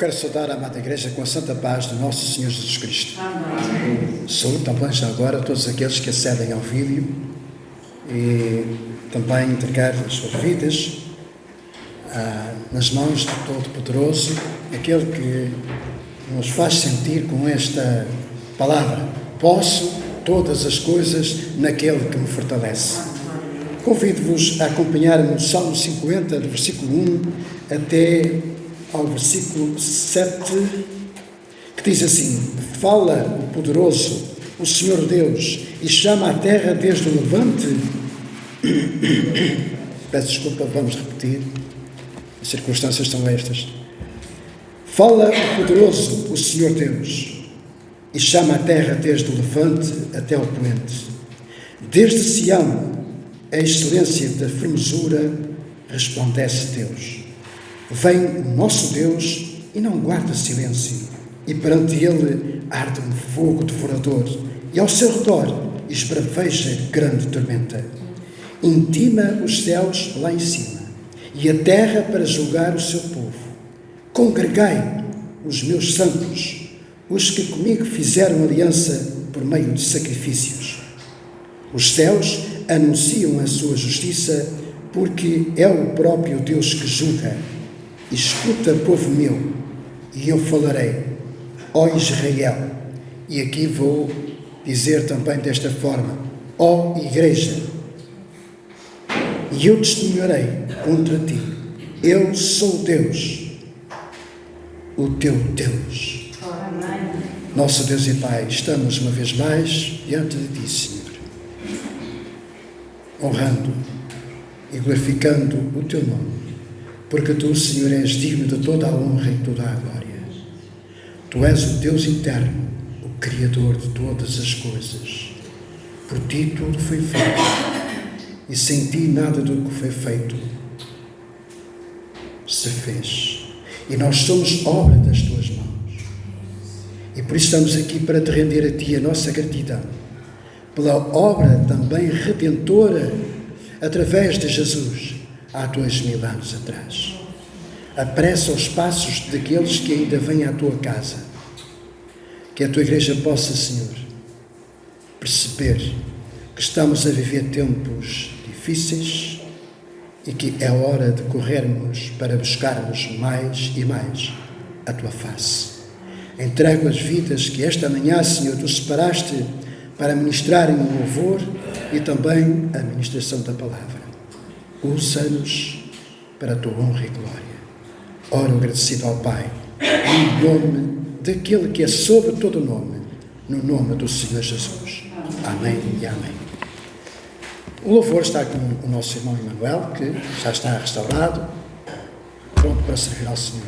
quero saudar a amada Igreja com a santa paz do nosso Senhor Jesus Cristo. Amém. Saúde também já agora a todos aqueles que acedem ao vídeo e também entregar as suas vidas nas mãos do Todo-Poderoso, aquele que nos faz sentir com esta palavra: posso todas as coisas naquele que me fortalece. Convido-vos a acompanhar-me no Salmo 50, do versículo 1 até ao versículo 7, que diz assim: fala o poderoso, o Senhor Deus, e chama a terra desde o levante. Peço desculpa, vamos repetir, as circunstâncias são estas. Fala o poderoso, o Senhor Deus, e chama a terra desde o levante até o poente. Desde Sião, a excelência da formosura, resplandece Deus. Vem o nosso Deus e não guarda silêncio, e perante ele arde um fogo devorador, e ao seu redor esbraveja grande tormenta. Intima os céus lá em cima, e a terra para julgar o seu povo. Congregai os meus santos, os que comigo fizeram aliança por meio de sacrifícios. Os céus anunciam a sua justiça, porque é o próprio Deus que julga. Escuta, povo meu, e eu falarei, ó Israel. E aqui vou dizer também desta forma: ó Igreja, e eu testemunharei contra ti. Eu sou Deus, o teu Deus. Nosso Deus e Pai, estamos uma vez mais diante de ti, Senhor, honrando e glorificando o teu nome, porque tu, Senhor, és digno de toda a honra e toda a glória. Tu és o Deus eterno, o Criador de todas as coisas. Por ti tudo foi feito, e sem ti nada do que foi feito se fez. E nós somos obra das tuas mãos. E por isso estamos aqui para te render a ti a nossa gratidão, pela obra também redentora, através de Jesus, há 2000 anos atrás. Apressa os passos daqueles que ainda vêm à tua casa. Que a tua Igreja possa, Senhor, perceber que estamos a viver tempos difíceis e que é hora de corrermos para buscarmos mais e mais a tua face. Entrego as vidas que esta manhã, Senhor, tu separaste para ministrarem o louvor e também a ministração da palavra. Usa-nos para a tua honra e glória. Oro agradecido ao Pai, em nome daquele que é sobre todo o nome, no nome do Senhor Jesus. Amém e amém. O louvor está com o nosso irmão Emanuel, que já está restaurado, pronto para servir ao Senhor.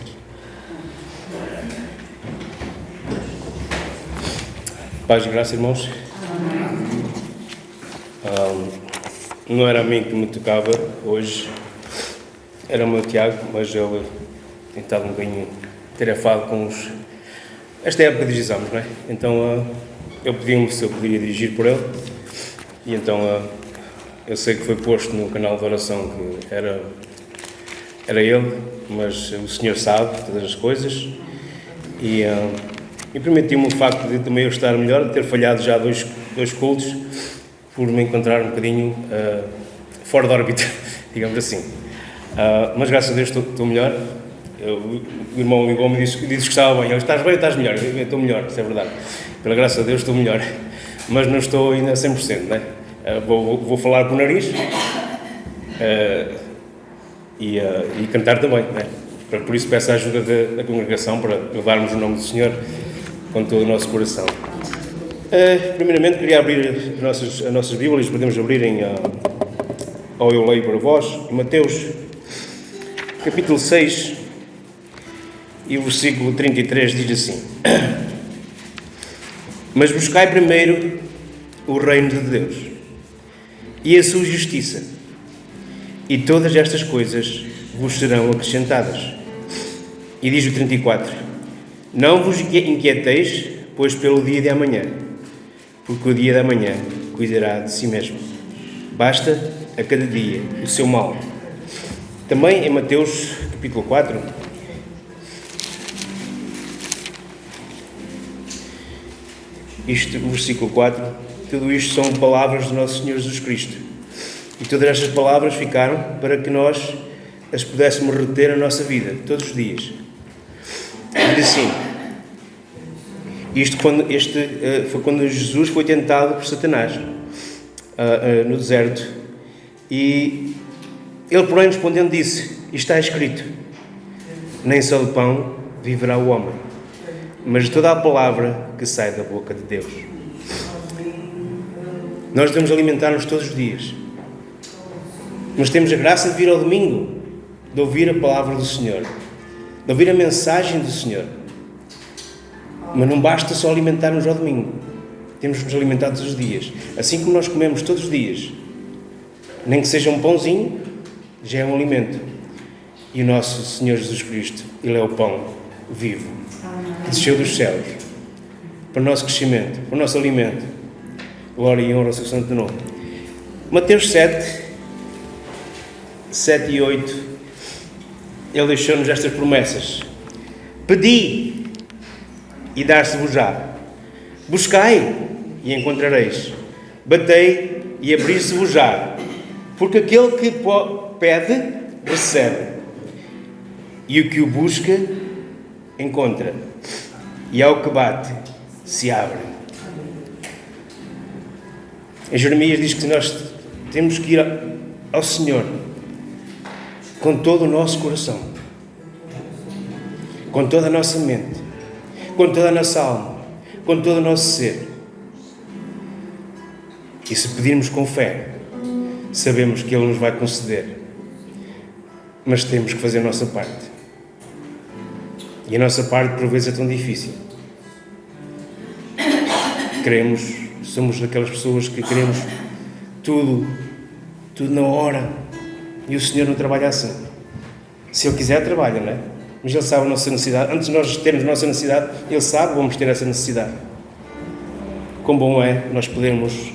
Paz e graça, irmãos. Não era a mim que me tocava hoje, era o meu Tiago, mas ele tem estado um bocadinho tarefado com esta época de exames, não é? Então eu pedi-me se eu poderia dirigir por ele, e então eu sei que foi posto no canal de oração que era ele, mas o Senhor sabe todas as coisas, e permitiu-me o facto de também eu estar melhor, de ter falhado já dois cultos, por me encontrar um bocadinho fora da órbita, digamos assim. Mas graças a Deus estou melhor. O irmão ligou-me e disse que estava bem. Ele: estás bem ou estás melhor? Eu estou melhor, isso é verdade. Pela graça de Deus estou melhor. Mas não estou ainda a 100%, não é? Vou falar com o nariz e cantar também, não é? Por isso peço a ajuda da congregação para levarmos o nome do Senhor com todo o nosso coração. Primeiramente queria abrir as nossas Bíblias, podemos abrir ou eu leio para vós, em Mateus capítulo 6 e o versículo 33 diz assim: mas buscai primeiro o reino de Deus e a sua justiça, e todas estas coisas vos serão acrescentadas. E diz o 34: não vos inquieteis, pois pelo dia de amanhã, porque o dia de amanhã cuidará de si mesmo. Basta a cada dia o seu mal. Também em Mateus capítulo 4 Isto, o versículo 4, tudo isto são palavras do nosso Senhor Jesus Cristo. E todas estas palavras ficaram para que nós as pudéssemos reter na nossa vida, todos os dias. Diz assim, foi quando Jesus foi tentado por Satanás no deserto, e ele, porém, respondendo, disse: está escrito, nem só de pão viverá o homem, mas de toda a palavra que sai da boca de Deus. Nós devemos alimentar-nos todos os dias, mas temos a graça de vir ao domingo, de ouvir a palavra do Senhor, de ouvir a mensagem do Senhor. Mas não basta só alimentar-nos ao domingo, temos de nos alimentar todos os dias, assim como nós comemos todos os dias, nem que seja um pãozinho, já é um alimento. E o nosso Senhor Jesus Cristo, Ele é o pão vivo, que desceu dos céus, para o nosso crescimento, para o nosso alimento. Glória e honra ao seu santo nome. Mateus 7 e 8, Ele deixou-nos estas promessas: pedi e dar-se-vos-á, buscai e encontrareis, batei e abrir-se-vos-á, porque aquele que pede, recebe, e o que o busca, encontra, e ao que bate, se abre. Em Jeremias diz que nós temos que ir ao Senhor com todo o nosso coração, com toda a nossa mente, com toda a nossa alma, com todo o nosso ser. E se pedirmos com fé, sabemos que Ele nos vai conceder, mas temos que fazer a nossa parte. E a nossa parte, por vezes, é tão difícil. Somos daquelas pessoas que queremos tudo na hora, e o Senhor não trabalha assim. Se Ele quiser, trabalha, não é? Mas Ele sabe a nossa necessidade. Antes de nós termos a nossa necessidade, Ele sabe que vamos ter essa necessidade. Quão bom é nós podermos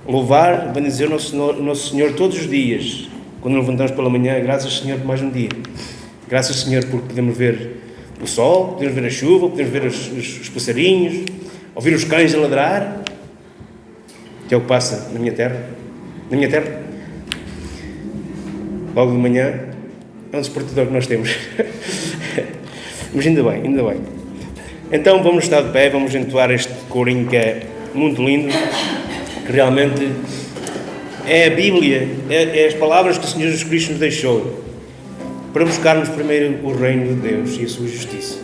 louvar, bendizer o nosso Senhor todos os dias, quando nos levantamos pela manhã. Graças, Senhor, por mais um dia. Graças, Senhor, porque podemos ver o sol, podemos ver a chuva, podemos ver os passarinhos, ouvir os cães a ladrar, que é o que passa na minha terra. Na minha terra, logo de manhã, é um despertador que nós temos. Mas ainda bem. Então vamos estar de pé, vamos entoar este corinho que é muito lindo, que realmente é a Bíblia, é as palavras que o Senhor Jesus Cristo nos deixou, para buscarmos primeiro o reino de Deus e a sua justiça.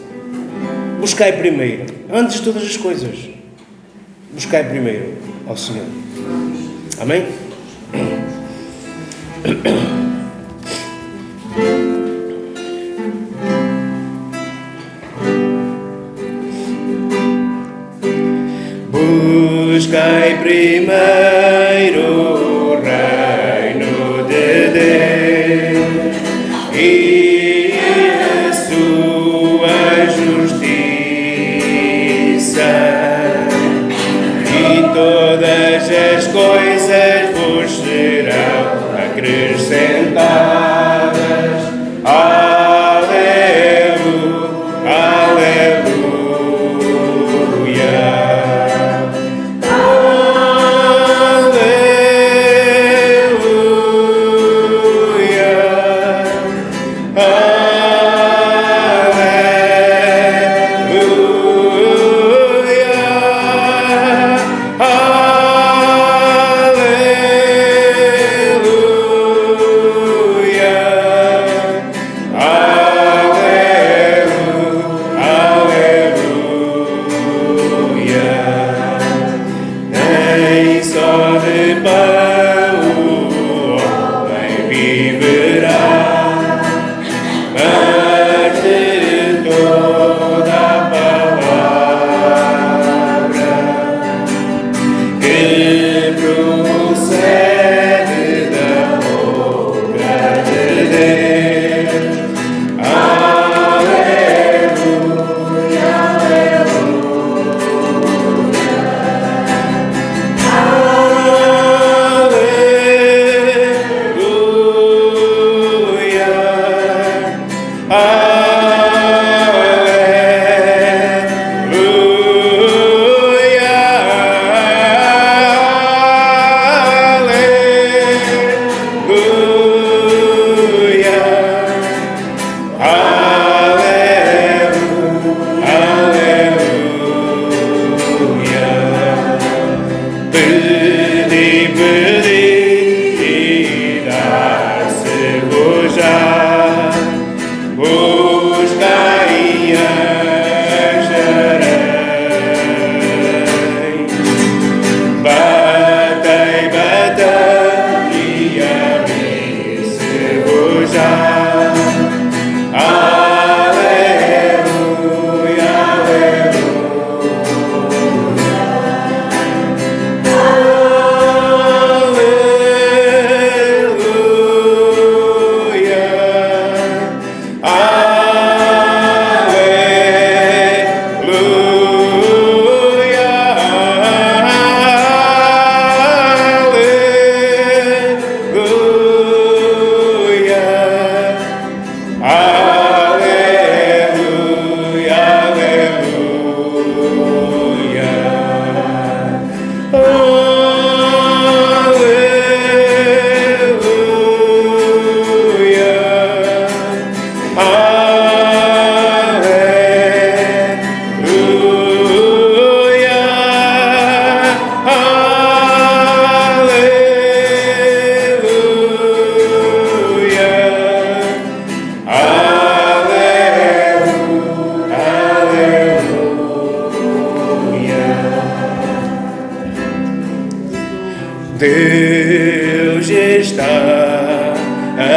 Buscai primeiro, antes de todas as coisas, buscai primeiro ao Senhor. Amém? Buscai primeiro o reino de Deus e a sua justiça, e todas as coisas vos serão acrescentadas. Aleluia, aleluia.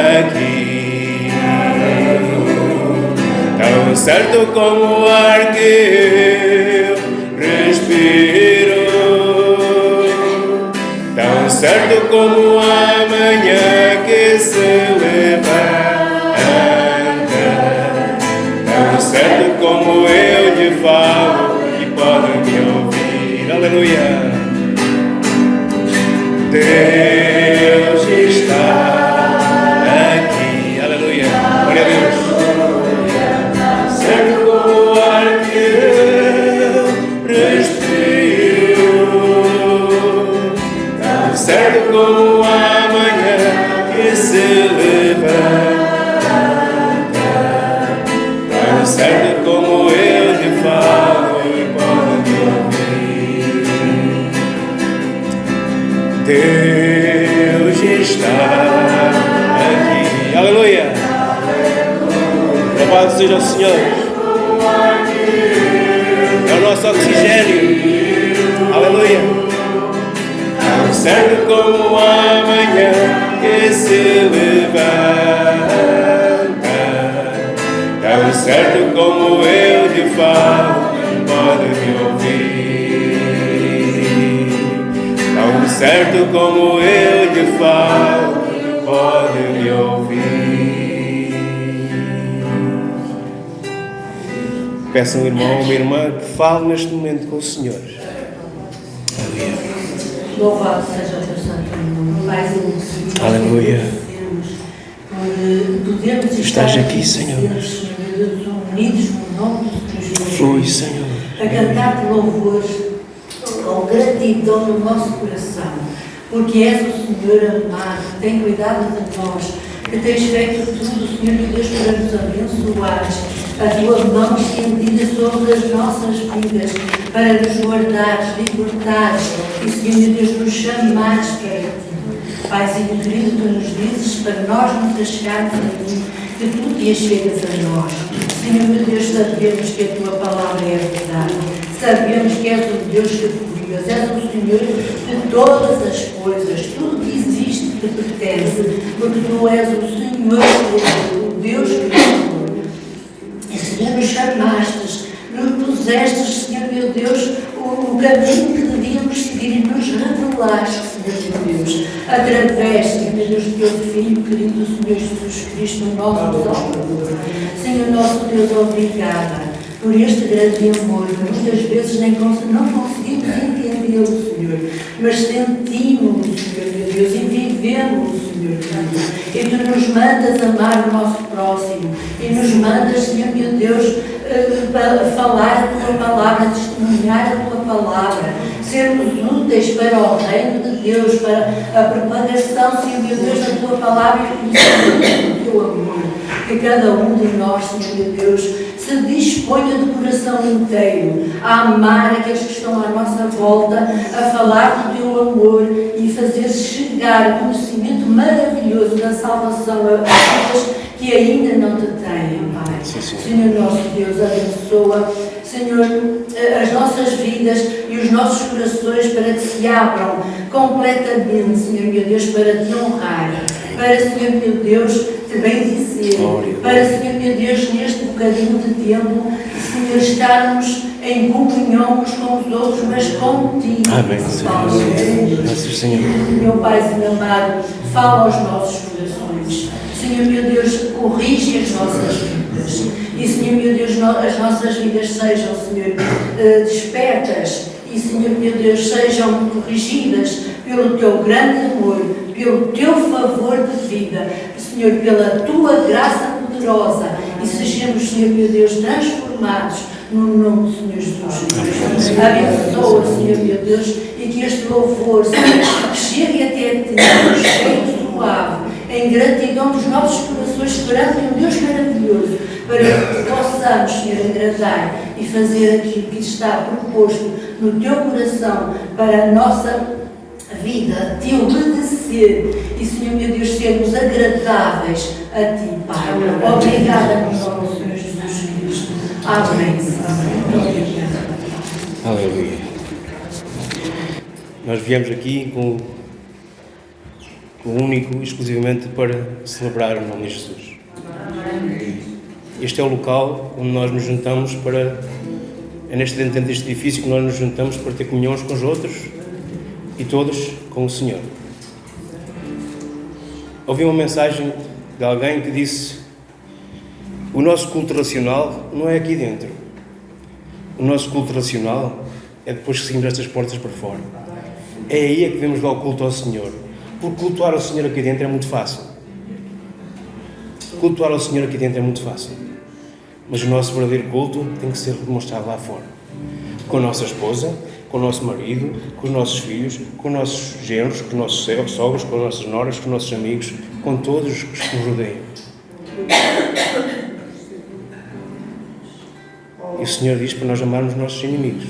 aqui, tão certo como o ar que eu respiro, tão certo como a manhã que se levanta, tão certo como eu lhe falo e pode me ouvir. Aleluia. Deus está aqui, aleluia, glória a Deus. Certo como o ar que eu respiro, tão certo como amanhã que se levanta, tão certo como eu lhe falo e pode me ouvir. Deus está aqui. Aleluia. Louvado seja o Senhor. É o nosso oxigênio. Aleluia. Tão certo como amanhã que se levanta, tão certo como eu lhe falo, pode me ouvir. Tão certo como eu lhe falo, pode me ouvir. Peço a um irmão ou uma irmã que fale neste momento com o Senhor. Aleluia. Louvado seja o teu santo nome, Paizinho. Aleluia. Podemos Estás estar aqui, Senhor. Unidos no nome do Senhor Jesus. Flui, Senhor. A cantar louvores com gratidão no nosso coração, porque és o Senhor amado, que tem cuidado de nós, que tens feito tudo, Senhor meu Deus, para nos abençoar. A tua mão estendida sobre as nossas vidas, para nos guardares, libertares e, Senhor meu Deus, nos chamares para ti. Paizinho querido, tu nos dizes para nós nos achegarmos a ti, que tu te achegas a nós. Senhor meu Deus, sabemos que a tua palavra é a verdade, sabemos que és o Deus que cuidas, és o Senhor de todas as coisas, tudo que existe te pertence, porque tu és o Senhor, o Deus Criador. E Senhor, nos chamastes, nos pusestes, Senhor meu Deus, o caminho que devíamos seguir e nos revelaste, Senhor meu Deus, através, Senhor meu Deus, do teu Filho querido, Senhor Jesus Cristo, o nosso Salvador. Senhor nosso Deus, obrigada por este grande amor, que muitas vezes não conseguimos entendê-lo, Senhor, mas sentimos, Senhor meu Deus, e vivemos, Senhor Deus. E tu nos mandas amar o nosso próximo, e nos mandas, Senhor meu Deus, para falar a tua palavra, testemunhar a tua palavra, sermos úteis para o reino de Deus, para a propagação, Senhor meu Deus, da tua palavra e o do teu amor. Que cada um de nós, Senhor meu Deus, se disponha de coração inteiro a amar aqueles que estão à nossa volta, a falar do teu amor e fazer chegar o conhecimento maravilhoso da salvação a aqueles que ainda não te têm, Pai. Senhor nosso Deus, abençoa, Senhor, as nossas vidas e os nossos corações para que se abram completamente, Senhor meu Deus, para te honrar, para, Senhor meu Deus, te bendizer, para, Senhor meu Deus, neste bocadinho de tempo, Senhor, estarmos em comunhão uns com os outros, mas contigo. Amém, Senhor. Meu Pai, Senhor amado, fala aos nossos corações. Senhor meu Deus, corrige as nossas vidas. E, Senhor meu Deus, as nossas vidas sejam, Senhor, despertas. E, Senhor meu Deus, sejam corrigidas pelo teu grande amor, pelo teu favor de vida, Senhor, pela tua graça poderosa. E sejamos, Senhor meu Deus, transformados no nome do Senhor Jesus. Abençoa, Senhor meu Deus, e que este louvor, Senhor, chegue até ti, cheio suave, em gratidão dos nossos corações, perante um Deus maravilhoso, para que possamos, Senhor, agradar e fazer aquilo que está proposto no teu coração para a nossa vida, te obedecer e, Senhor meu Deus, sermos agradáveis a ti, Pai. Obrigada no nome do Senhor Jesus Cristo. Amém. Aleluia. Nós viemos aqui com único e exclusivamente para celebrar o nome de Jesus. Este é o local onde nós nos juntamos é dentro deste edifício que nós nos juntamos para ter comunhão uns com os outros e todos com o Senhor. Ouvi uma mensagem de alguém que disse: o nosso culto racional não é aqui dentro. O nosso culto racional é depois que seguimos estas portas para fora. É aí que devemos dar o culto ao Senhor. Porque cultuar ao Senhor aqui dentro é muito fácil. Cultuar ao Senhor aqui dentro é muito fácil. Mas o nosso verdadeiro culto tem que ser demonstrado lá fora. Com a nossa esposa, com o nosso marido, com os nossos filhos, com os nossos genros, com os nossos sogros, com as nossas noras, com os nossos amigos, com todos os que nos rodeiam. E o Senhor diz para nós amarmos os nossos inimigos.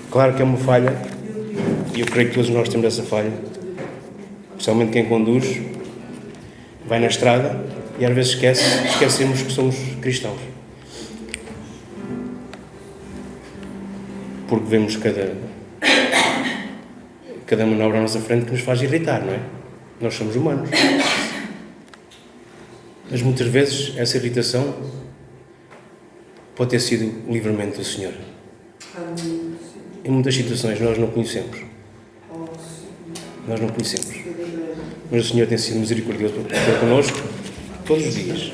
Claro que é uma falha, e eu creio que todos nós temos essa falha, especialmente quem conduz, vai na estrada e às vezes esquecemos que somos cristãos. Porque vemos cada manobra à nossa frente que nos faz irritar, não é? Nós somos humanos. Mas muitas vezes essa irritação pode ter sido o livramento do Senhor. Em muitas situações nós não conhecemos. Nós não conhecemos. Mas o Senhor tem sido misericordioso para connosco todos os dias.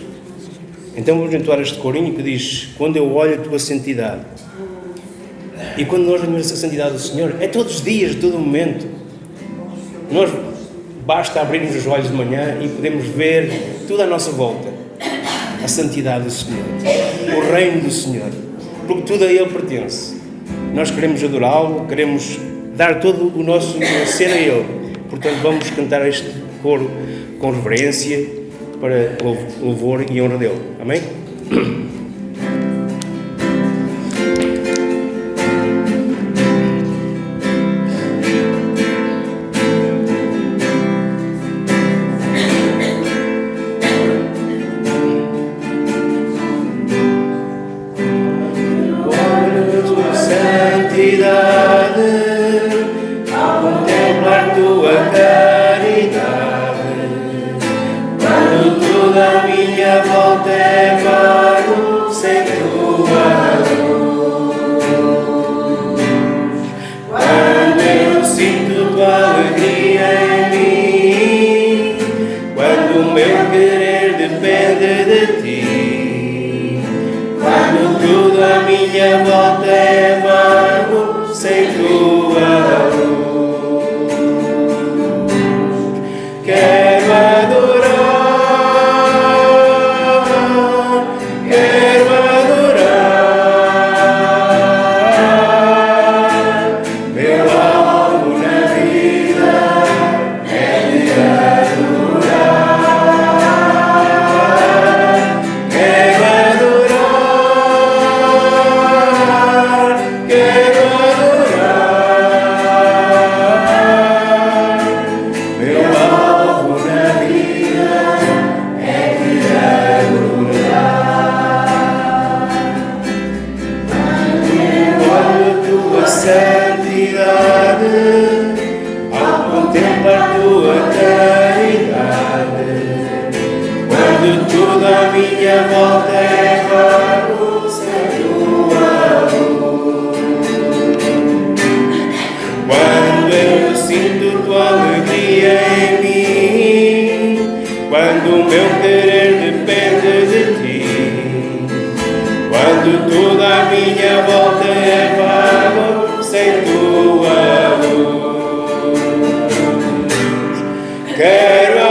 Então vamos entoar este corinho que diz: quando eu olho a tua santidade. E quando nós olhamos a santidade do Senhor, é todos os dias, todo o momento. Nós basta abrirmos os olhos de manhã e podemos ver tudo à nossa volta. A santidade do Senhor. O reino do Senhor. Porque tudo a Ele pertence. Nós queremos adorá-lo, queremos dar todo o nosso ser a Ele. Portanto, vamos cantar este coro com reverência para louvor e honra dEle. Amém? Quero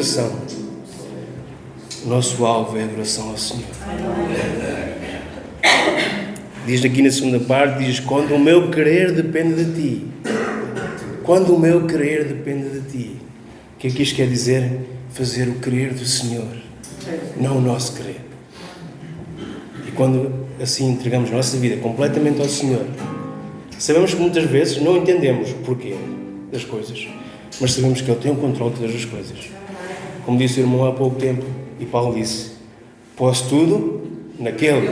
adoração. O nosso alvo é a adoração ao Senhor. Diz aqui na segunda parte, diz, quando o meu querer depende de ti. Quando o meu querer depende de ti. O que é que isto quer dizer? Fazer o querer do Senhor, não o nosso querer. E quando assim entregamos a nossa vida completamente ao Senhor, sabemos que muitas vezes não entendemos o porquê das coisas, mas sabemos que Ele tem o controle de todas as coisas. Como disse o irmão há pouco tempo, e Paulo disse, posso tudo naquele.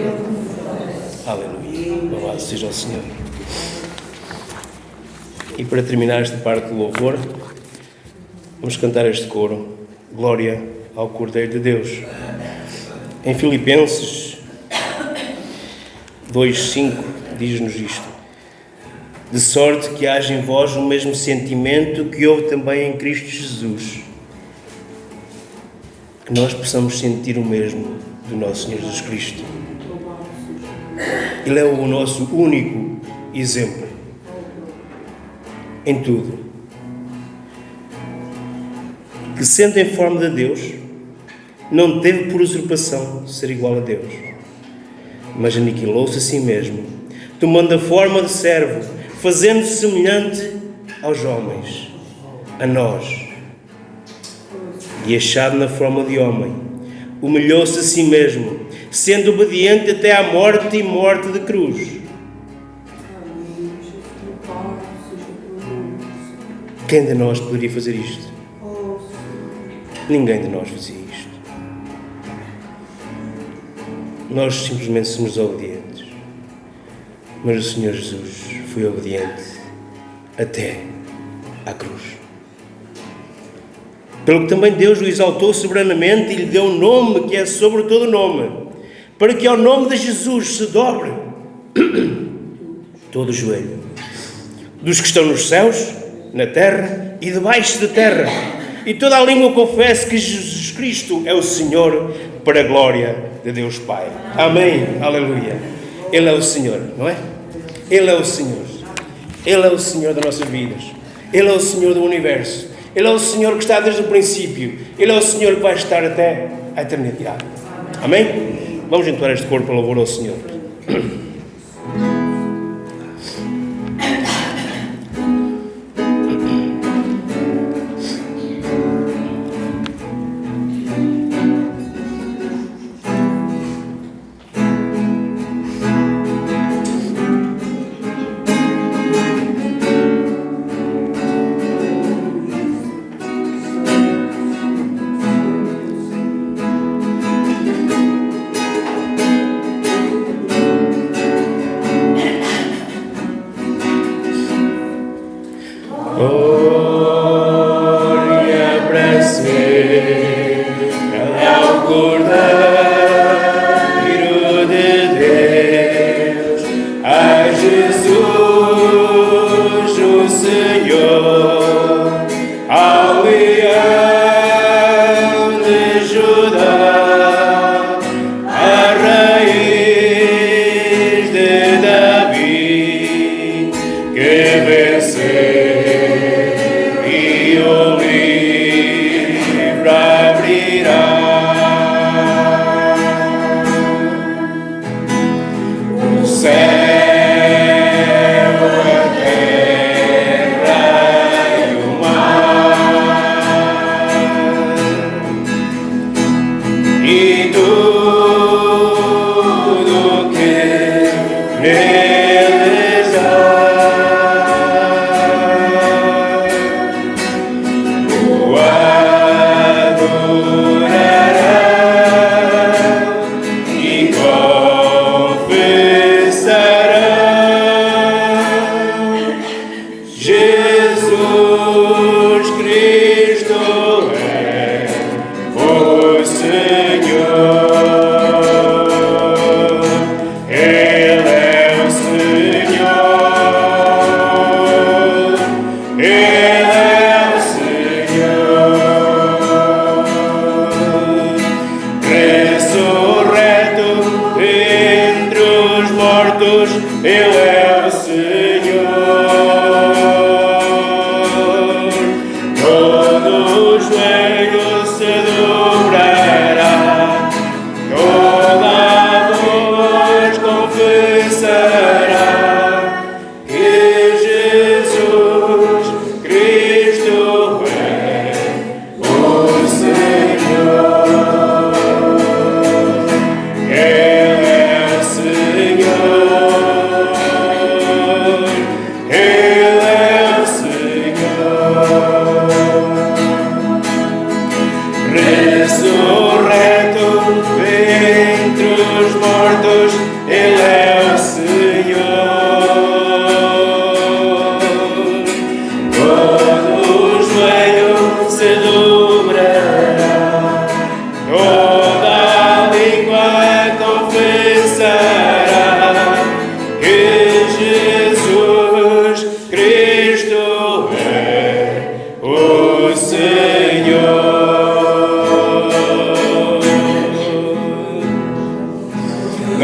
Aleluia. Louvado seja o Senhor. E para terminar esta parte do louvor, vamos cantar este coro. Glória ao Cordeiro de Deus. Em Filipenses 2:5 diz-nos isto. De sorte que haja em vós o mesmo sentimento que houve também em Cristo Jesus. Que nós possamos sentir o mesmo do nosso Senhor Jesus Cristo. Ele é o nosso único exemplo em tudo. Que sendo em forma de Deus, não teve por usurpação ser igual a Deus, mas aniquilou-se a si mesmo, tomando a forma de servo, fazendo-se semelhante aos homens, a nós, e achado na forma de homem, humilhou-se a si mesmo, sendo obediente até à morte e morte de cruz. Quem de nós poderia fazer isto? Ninguém de nós fazia isto. Nós simplesmente somos obedientes. Mas o Senhor Jesus foi obediente até à cruz. Pelo que também Deus o exaltou soberanamente e lhe deu um nome que é sobre todo nome, para que ao nome de Jesus se dobre todo o joelho, dos que estão nos céus, na terra e debaixo da terra, e toda a língua confesse que Jesus Cristo é o Senhor, para a glória de Deus Pai. Amém. Aleluia. Ele é o Senhor, não é? Ele é o Senhor. Ele é o Senhor das nossas vidas. Ele é o Senhor do universo. Ele é o Senhor que está desde o princípio. Ele é o Senhor que vai estar até a eternidade. Amém? Vamos entoar este coro para louvor ao Senhor.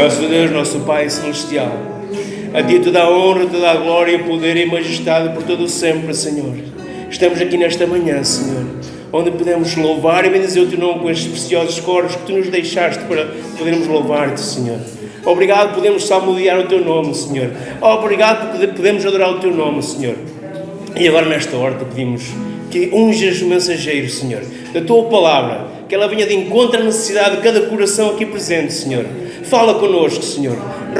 Nosso Deus, nosso Pai Celestial, a Ti toda a honra, toda a glória, poder e majestade por todo o sempre, Senhor. Estamos aqui nesta manhã, Senhor, onde podemos louvar e bendizer o Teu nome com estes preciosos coros que Tu nos deixaste para podermos louvar-Te, Senhor. Obrigado por podermos salmodiar o Teu nome, Senhor. Obrigado por podermos adorar o Teu nome, Senhor. E agora nesta hora Te pedimos que unjas o mensageiro, Senhor, da Tua palavra, que ela venha de encontro à necessidade de cada coração aqui presente, Senhor. Fala connosco, Senhor.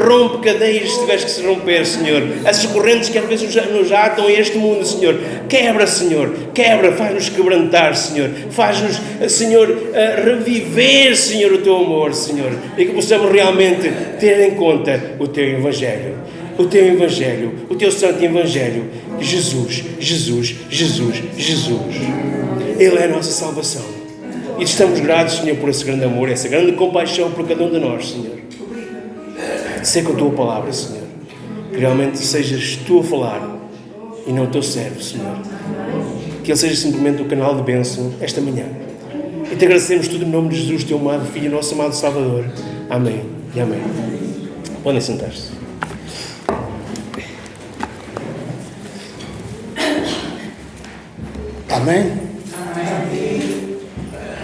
Rompe cadeias se tiveres que se romper, Senhor. Essas correntes que às vezes nos atam a este mundo, Senhor. Quebra, Senhor. Quebra. Faz-nos quebrantar, Senhor. Faz-nos, Senhor, reviver, Senhor, o Teu amor, Senhor. E que possamos realmente ter em conta o Teu Evangelho. O Teu Evangelho. O Teu Santo Evangelho. Jesus, Jesus, Jesus, Jesus. Ele é a nossa salvação. E estamos gratos, Senhor, por esse grande amor, essa grande compaixão por cada um de nós, Senhor. Sei com a Tua palavra, Senhor, que realmente sejas Tu a falar e não o Teu servo, Senhor. Que Ele seja simplesmente o canal de bênção esta manhã. E Te agradecemos tudo em nome de Jesus, Teu amado Filho, nosso amado Salvador. Amém e amém. Podem sentar-se. Amém?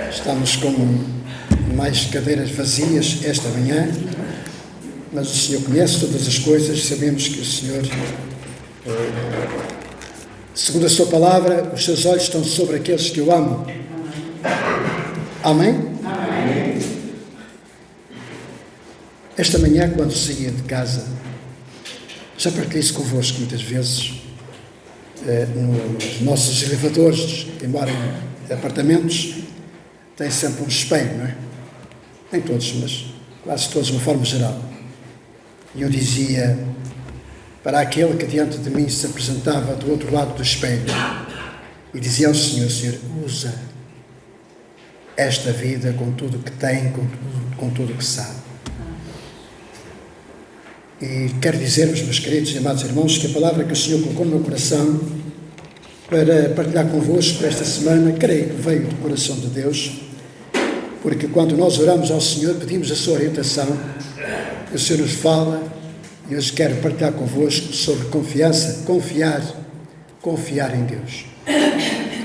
Estamos com mais cadeiras vazias esta manhã, mas o Senhor conhece todas as coisas, sabemos que o Senhor, segundo a Sua palavra, os Seus olhos estão sobre aqueles que o amam. Amém? Amém. Esta manhã, quando saía de casa, já partilhei isso convosco muitas vezes, nos nossos elevadores, embora em apartamentos, tem sempre um espelho, não é? Nem todos, mas quase todos, de uma forma geral. E eu dizia para aquele que diante de mim se apresentava do outro lado do espelho, e dizia ao Senhor: Senhor, usa esta vida com tudo o que tem, com tudo o que sabe. E quero dizer-vos, meus queridos e amados irmãos, que a palavra que o Senhor colocou no meu coração para partilhar convosco esta semana, creio que veio do coração de Deus, porque quando nós oramos ao Senhor, pedimos a Sua orientação, o Senhor nos fala, e hoje quero partilhar convosco sobre confiança, confiar em Deus.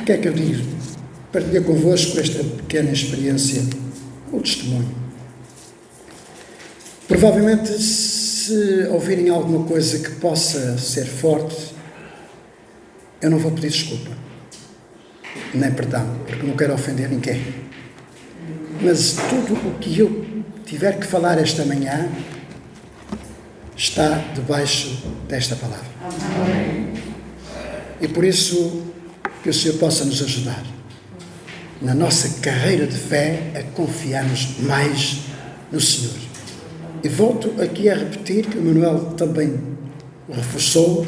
O que é que eu digo? Partilhar convosco esta pequena experiência, o testemunho. Provavelmente, se ouvirem alguma coisa que possa ser forte, eu não vou pedir desculpa, nem perdão, porque não quero ofender ninguém. Mas tudo o que eu tiver que falar esta manhã está debaixo desta palavra. Amém. E por isso que o Senhor possa nos ajudar na nossa carreira de fé a confiarmos mais no Senhor. E volto aqui a repetir que o Manuel também reforçou: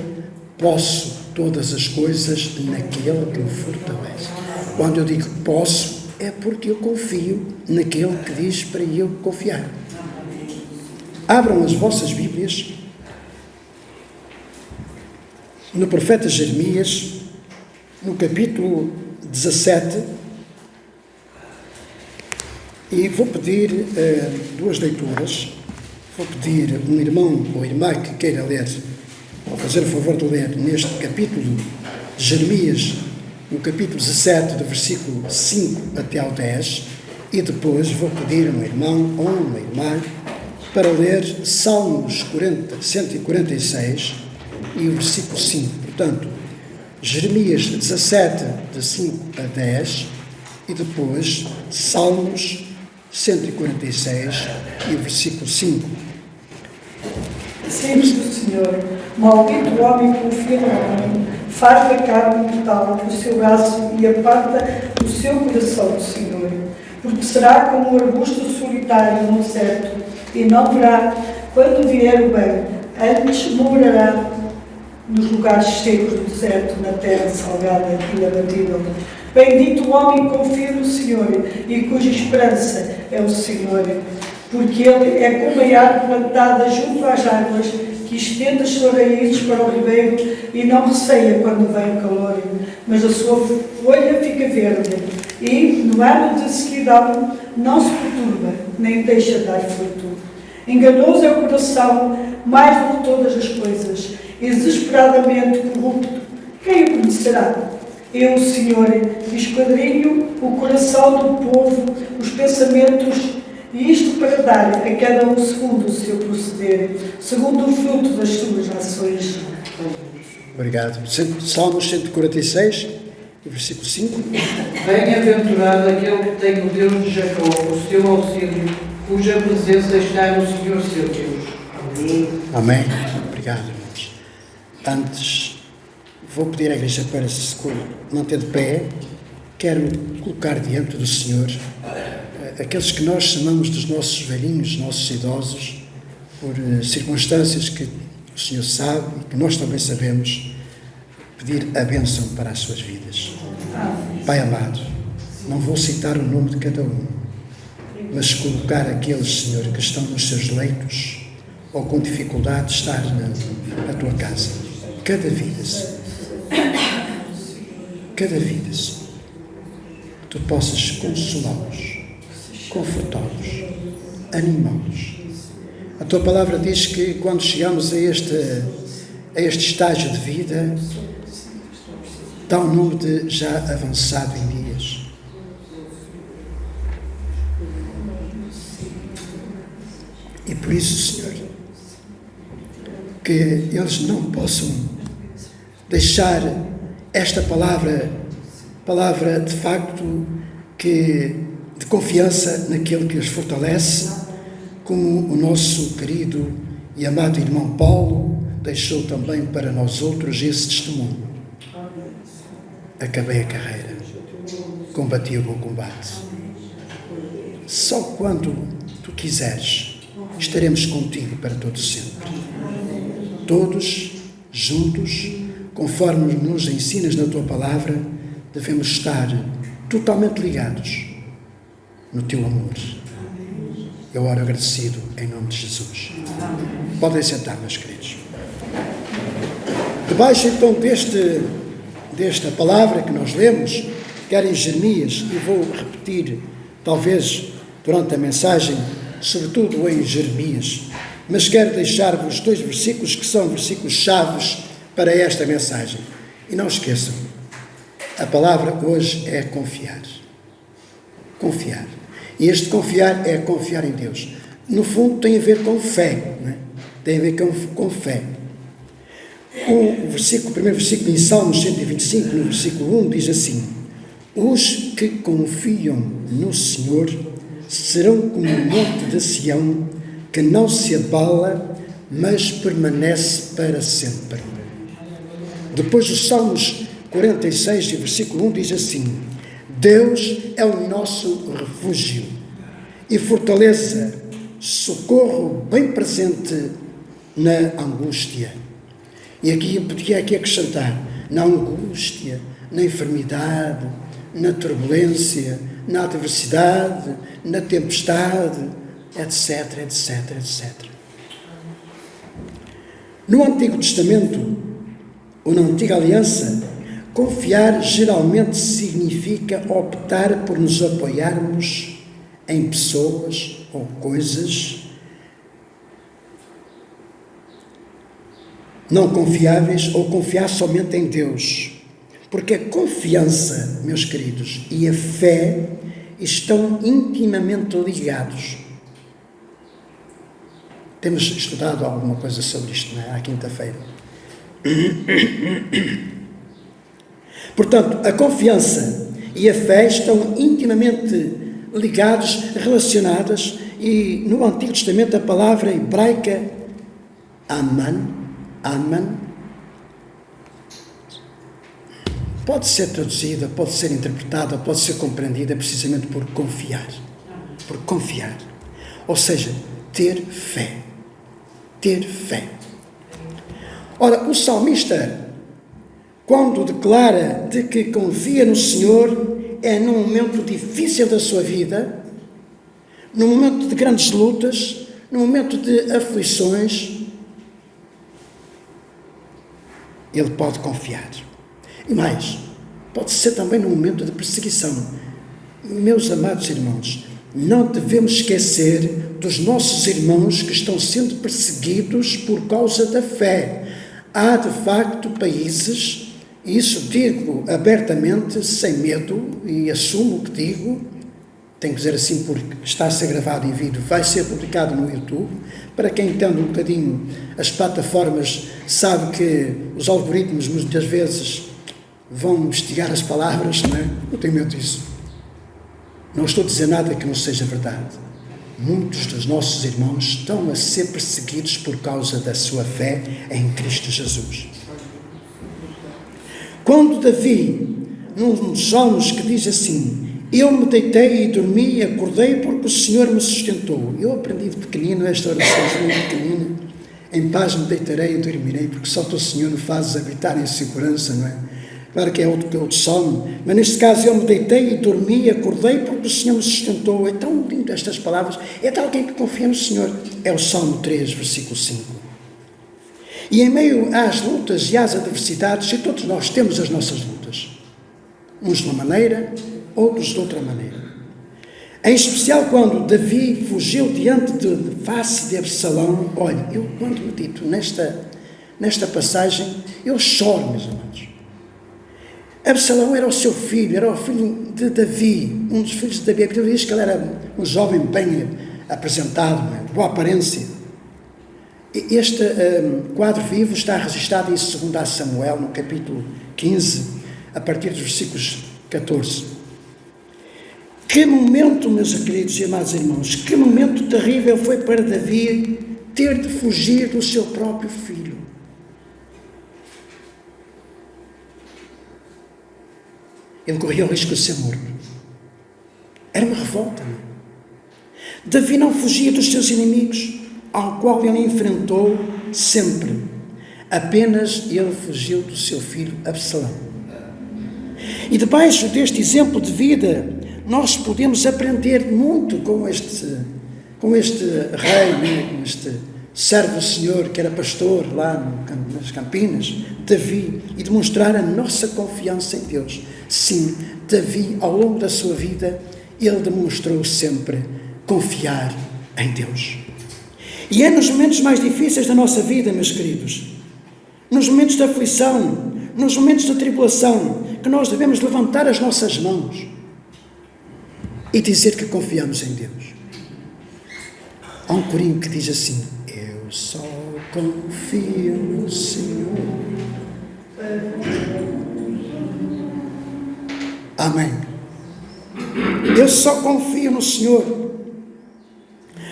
posso todas as coisas naquele que me fortalece. Quando eu digo posso, é porque eu confio naquele que diz para eu confiar. Abram as vossas Bíblias no profeta Jeremias, no capítulo 17, e vou pedir duas leituras. Vou pedir um irmão ou irmã que queira ler, ou fazer o favor de ler neste capítulo de Jeremias, no capítulo 17, do versículo 5 até ao 10, e depois vou pedir a um irmão ou uma irmã para ler Salmos 146 e o versículo 5. Portanto, Jeremias 17, de 5 a 10, e depois Salmos 146 e o versículo 5. Sempre do Senhor, maldito o homem que confia no homem, faz da carne mortal o seu braço e aparta o seu coração do Senhor. Porque será como um arbusto solitário no deserto, e não verá quando vier o bem, antes morará nos lugares secos do deserto, na terra salgada e inabatível. Bendito o homem que confia no Senhor e cuja esperança é o Senhor. Porque ele é como a árvore plantada junto às águas, que estende as suas raízes para o ribeiro e não receia quando vem o calor, mas a sua folha fica verde, e no ano de sequidão não se perturba, nem deixa de dar fruto. Enganoso é o coração mais do que todas as coisas, e desesperadamente corrupto. Quem o conhecerá? Eu, o Senhor, esquadrinho o coração do povo, os pensamentos, e isto para dar a cada um segundo o seu proceder, segundo o fruto das suas ações. Obrigado. Salmos 146, versículo 5. Bem-aventurado aquele que tem o Deus de Jacó, o seu auxílio, cuja presença está no Senhor seu Deus. Amém. Amém. Obrigado, irmãos. Antes, vou pedir à igreja para se manter de pé. Quero colocar diante do Senhor aqueles que nós chamamos dos nossos velhinhos, nossos idosos, por circunstâncias que o Senhor sabe e que nós também sabemos, pedir a bênção para as suas vidas. Pai amado, não vou citar o nome de cada um, mas colocar aqueles, Senhor, que estão nos seus leitos ou com dificuldade de estar na tua casa. Cada vida, Senhor. Cada vida, Senhor. Tu possas consolá-los, confortá-los, animá-los. A tua palavra diz que quando chegamos a este estágio de vida, dá o nome de já avançado em dias. E por isso, Senhor, que eles não possam deixar esta palavra de facto de confiança naquele que os fortalece, como o nosso querido e amado irmão Paulo deixou também para nós outros esse testemunho. Acabei a carreira, combati o bom combate. Só quando tu quiseres, estaremos contigo para todo sempre. Todos juntos, conforme nos ensinas na tua palavra, devemos estar totalmente ligados no teu amor. Eu oro agradecido em nome de Jesus. Podem sentar, meus queridos. Debaixo então desta palavra que nós lemos, quer em Jeremias, e vou repetir talvez durante a mensagem, sobretudo em Jeremias, mas quero deixar-vos 2 versículos que são versículos chaves para esta mensagem. E não esqueçam, a palavra hoje é confiar. Confiar. E este confiar é confiar em Deus. No fundo tem a ver com fé, não é? Tem a ver com fé. O primeiro versículo em Salmos 125, no versículo 1, diz assim: os que confiam no Senhor serão como o monte de Sião, que não se abala, mas permanece para sempre. Depois o Salmos 46, versículo 1, diz assim: Deus é o nosso refúgio e fortaleza, socorro bem presente na angústia. E aqui eu podia acrescentar: na angústia, na enfermidade, na turbulência, na adversidade, na tempestade, etc, etc, etc. No Antigo Testamento, ou na Antiga Aliança, confiar geralmente significa optar por nos apoiarmos em pessoas ou coisas não confiáveis ou confiar somente em Deus. Porque a confiança, meus queridos, e a fé estão intimamente ligados. Temos estudado alguma coisa sobre isto, não é? À quinta-feira. Portanto, a confiança e a fé estão intimamente ligados, relacionadas, e no Antigo Testamento a palavra hebraica Aman, pode ser traduzida, pode ser interpretada, pode ser compreendida precisamente por confiar. Por confiar. Ou seja, ter fé. Ter fé. Ora, o salmista, quando declara de que confia no Senhor, é num momento difícil da sua vida, num momento de grandes lutas, num momento de aflições, ele pode confiar. E mais, pode ser também num momento de perseguição. Meus amados irmãos, não devemos esquecer dos nossos irmãos que estão sendo perseguidos por causa da fé. Há, de facto, países, e isso digo abertamente, sem medo, e assumo o que digo, tenho que dizer assim porque está a ser gravado em vídeo, vai ser publicado no YouTube. Para quem entende um bocadinho as plataformas, sabe que os algoritmos muitas vezes vão investigar as palavras, não é? Não tenho medo disso. Não estou a dizer nada que não seja verdade. Muitos dos nossos irmãos estão a ser perseguidos por causa da sua fé em Cristo Jesus. Quando Davi, num dos salmos que diz assim: eu me deitei e dormi e acordei porque o Senhor me sustentou. Eu aprendi de pequenino esta oração, muito pequenina. Em paz me deitarei e dormirei, porque só o Senhor me faz habitar em segurança, não é? Claro que é outro salmo, mas neste caso eu me deitei e dormi e acordei porque o Senhor me sustentou. É tão lindo estas palavras, é de alguém que confia no Senhor. É o Salmo 3, versículo 5. E em meio às lutas e às adversidades, e todos nós temos as nossas lutas, uns de uma maneira, outros de outra maneira. Em especial quando Davi fugiu diante de face de Absalão. Olha, eu quando medito nesta passagem, eu choro, meus amados. Absalão era o seu filho, era o filho de Davi, um dos filhos de Davi. Porque diz que ele era um jovem bem apresentado, boa aparência. Este quadro vivo está registrado em 2 Samuel, no capítulo 15, a partir dos versículos 14. Que momento, meus queridos e amados irmãos, que momento terrível foi para Davi ter de fugir do seu próprio filho. Ele corria o risco de ser morto. Era uma revolta. Não? Davi não fugia dos seus inimigos, ao qual ele enfrentou sempre. Apenas ele fugiu do seu filho Absalão. E debaixo deste exemplo de vida, nós podemos aprender muito com este rei, com este servo do Senhor, que era pastor lá nas Campinas, Davi, e demonstrar a nossa confiança em Deus. Sim, Davi, ao longo da sua vida, ele demonstrou sempre confiar em Deus. E é nos momentos mais difíceis da nossa vida, meus queridos, nos momentos de aflição, nos momentos de tribulação, que nós devemos levantar as nossas mãos e dizer que confiamos em Deus. Há um corinho que diz assim: eu só confio no Senhor. Amém. Eu só confio no Senhor.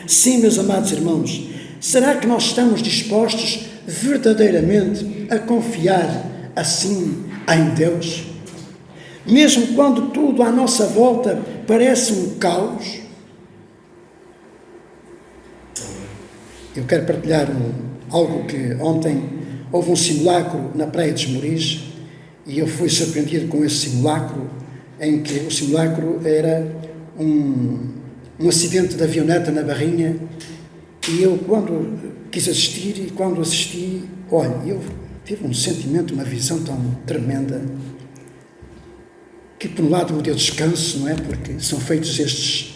Sim, meus amados irmãos, será que nós estamos dispostos verdadeiramente a confiar assim em Deus? Mesmo quando tudo à nossa volta parece um caos? Eu quero partilhar algo que ontem houve um simulacro na Praia de Esmoriz e eu fui surpreendido com esse simulacro, em que o simulacro era um acidente de avioneta na Barrinha, e eu quando quis assistir e quando assisti, olha, eu tive um sentimento, uma visão tão tremenda, que por um lado me deu descanso, não é? Porque são feitos estes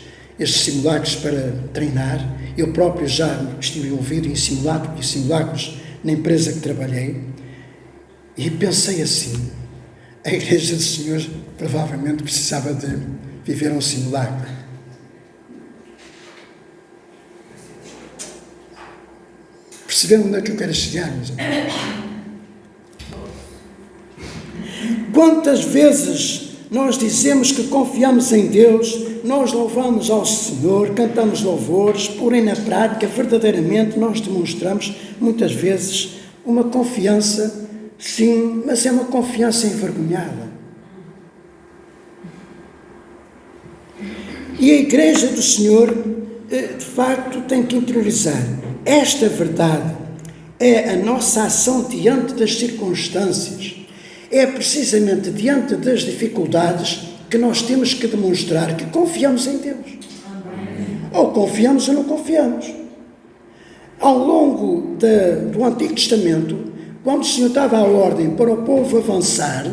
simulacros para treinar. Eu próprio já estive envolvido em simulacros na empresa que trabalhei, e pensei assim: a Igreja do Senhor provavelmente precisava de viver um simulacro. Perceberam onde é que eu quero chegar, meus amigos? Quantas vezes nós dizemos que confiamos em Deus, nós louvamos ao Senhor, cantamos louvores, porém na prática, verdadeiramente, nós demonstramos muitas vezes uma confiança, sim, mas é uma confiança envergonhada. E a Igreja do Senhor, de facto, tem que interiorizar esta verdade. É a nossa ação diante das circunstâncias. É precisamente diante das dificuldades que nós temos que demonstrar que confiamos em Deus. Ou confiamos ou não confiamos. Ao longo do Antigo Testamento, quando o Senhor dava a ordem para o povo avançar,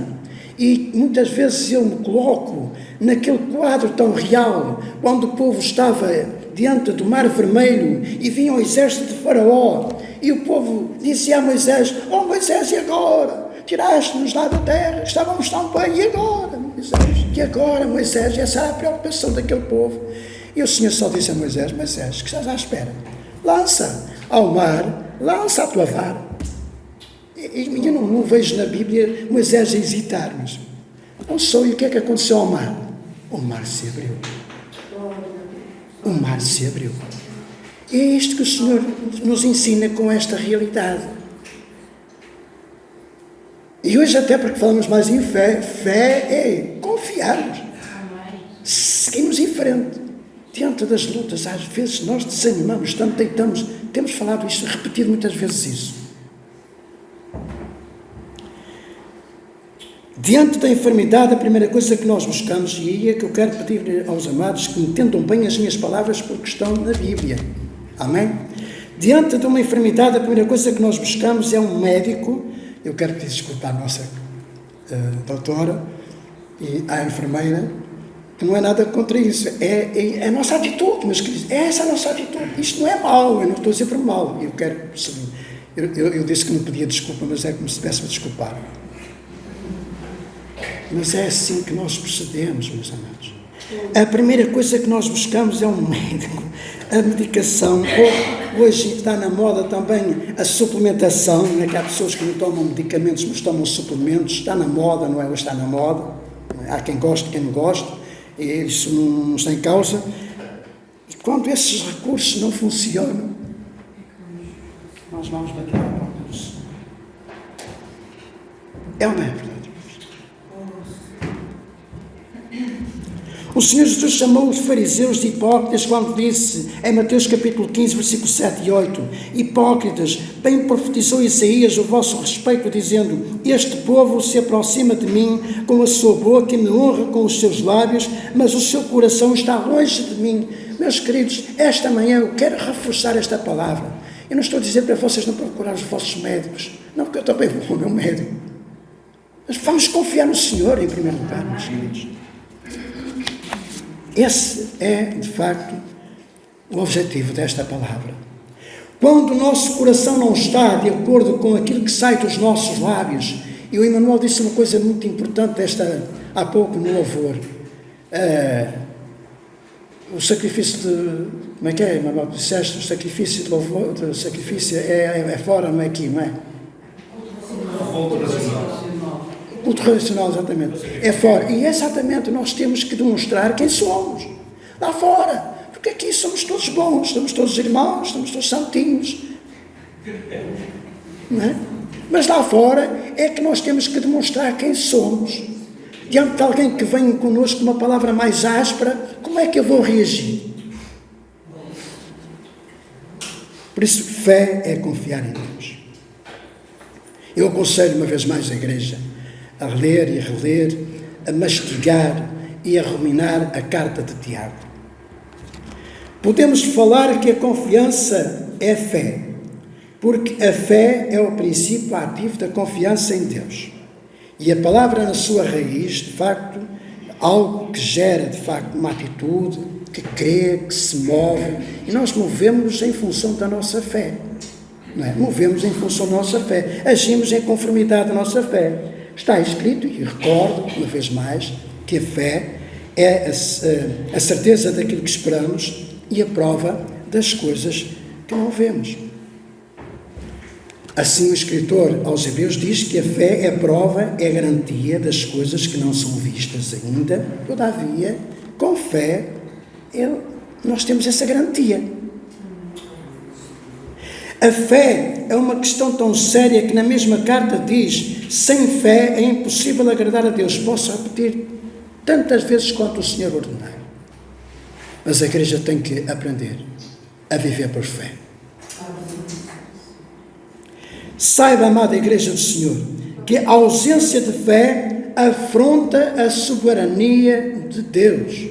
E muitas vezes eu me coloco naquele quadro tão real, quando o povo estava diante do Mar Vermelho e vinha o exército de Faraó, e o povo dizia a Moisés: "Oh Moisés, e agora? Tiraste-nos lá da terra, estávamos tão bem, e agora, Moisés? E agora, Moisés?" E essa era a preocupação daquele povo. E o Senhor só disse a Moisés: "Moisés, que estás à espera? Lança ao mar, lança a tua vara." E eu não vejo na Bíblia Moisés a hesitar, mas não sou. E o que é que aconteceu ao mar? O mar se abriu. O mar se abriu. E é isto que o Senhor nos ensina com esta realidade. E hoje, até porque falamos mais em fé, fé é confiarmos. Seguimos em frente. Diante das lutas, às vezes nós desanimamos, tanto deitamos. Temos falado isto, repetido muitas vezes isso. Diante da enfermidade, a primeira coisa que nós buscamos, e aí é que eu quero pedir aos amados que entendam bem as minhas palavras porque estão na Bíblia. Amém? Diante de uma enfermidade, a primeira coisa que nós buscamos é um médico. Eu quero pedir desculpa à nossa doutora e à enfermeira, que não é nada contra isso. É a nossa atitude, meus queridos. É essa a nossa atitude. Isto não é mau, eu não estou a dizer por mal. Eu quero perceber. Eu disse que não pedia desculpa, mas é como se tivesse-me a desculpar. Mas é assim que nós procedemos, meus amados. A primeira coisa que nós buscamos é um médico. A medicação, hoje está na moda também a suplementação, não é que há pessoas que não tomam medicamentos, mas tomam suplementos. Está na moda, não é? Hoje está na moda. Há quem goste, quem não goste. E isso não está em causa. E quando esses recursos não funcionam, nós vamos bater a porta do Senhor. É ou não é verdade? O Senhor Jesus chamou os fariseus de hipócritas quando disse, em Mateus capítulo 15, versículos 7 e 8, hipócritas, bem profetizou Isaías o vosso respeito, dizendo, este povo se aproxima de mim com a sua boca e me honra com os seus lábios, mas o seu coração está longe de mim. Meus queridos, esta manhã eu quero reforçar esta palavra. Eu não estou a dizer para vocês não procurar os vossos médicos, não, porque eu também vou ao meu médico. Mas vamos confiar no Senhor em primeiro lugar, meus queridos. Esse é, de facto, o objetivo desta palavra. Quando o nosso coração não está de acordo com aquilo que sai dos nossos lábios, e o Emmanuel disse uma coisa muito importante há pouco no louvor, o sacrifício de... Como é que é, Emmanuel? Disseste, o sacrifício de louvor, o sacrifício é fora, não é aqui, não é? O culto racional, exatamente. É fora. E exatamente nós temos que demonstrar quem somos. Lá fora. Porque aqui somos todos bons, somos todos irmãos, somos todos santinhos. Não é? Mas lá fora é que nós temos que demonstrar quem somos. Diante de alguém que vem connosco com uma palavra mais áspera, como é que eu vou reagir? Por isso, fé é confiar em Deus. Eu aconselho uma vez mais a igreja a ler e a reler, a mastigar e a ruminar a carta de Tiago. Podemos falar que a confiança é fé, porque a fé é o princípio ativo da confiança em Deus. E a palavra na sua raiz, de facto, algo que gera, de facto, uma atitude, que crê, que se move, e nós movemos em função da nossa fé. Não é? Movemos em função da nossa fé, agimos em conformidade da nossa fé. Está escrito, e recordo, uma vez mais, que a fé é a certeza daquilo que esperamos e a prova das coisas que não vemos. Assim o escritor aos Hebreus diz que a fé é a prova, é a garantia das coisas que não são vistas ainda. Todavia, com fé, nós temos essa garantia. A fé é uma questão tão séria que na mesma carta diz, sem fé é impossível agradar a Deus. Posso repetir tantas vezes quanto o Senhor ordenar. Mas a igreja tem que aprender a viver por fé. Saiba, amada igreja do Senhor, que a ausência de fé afronta a soberania de Deus.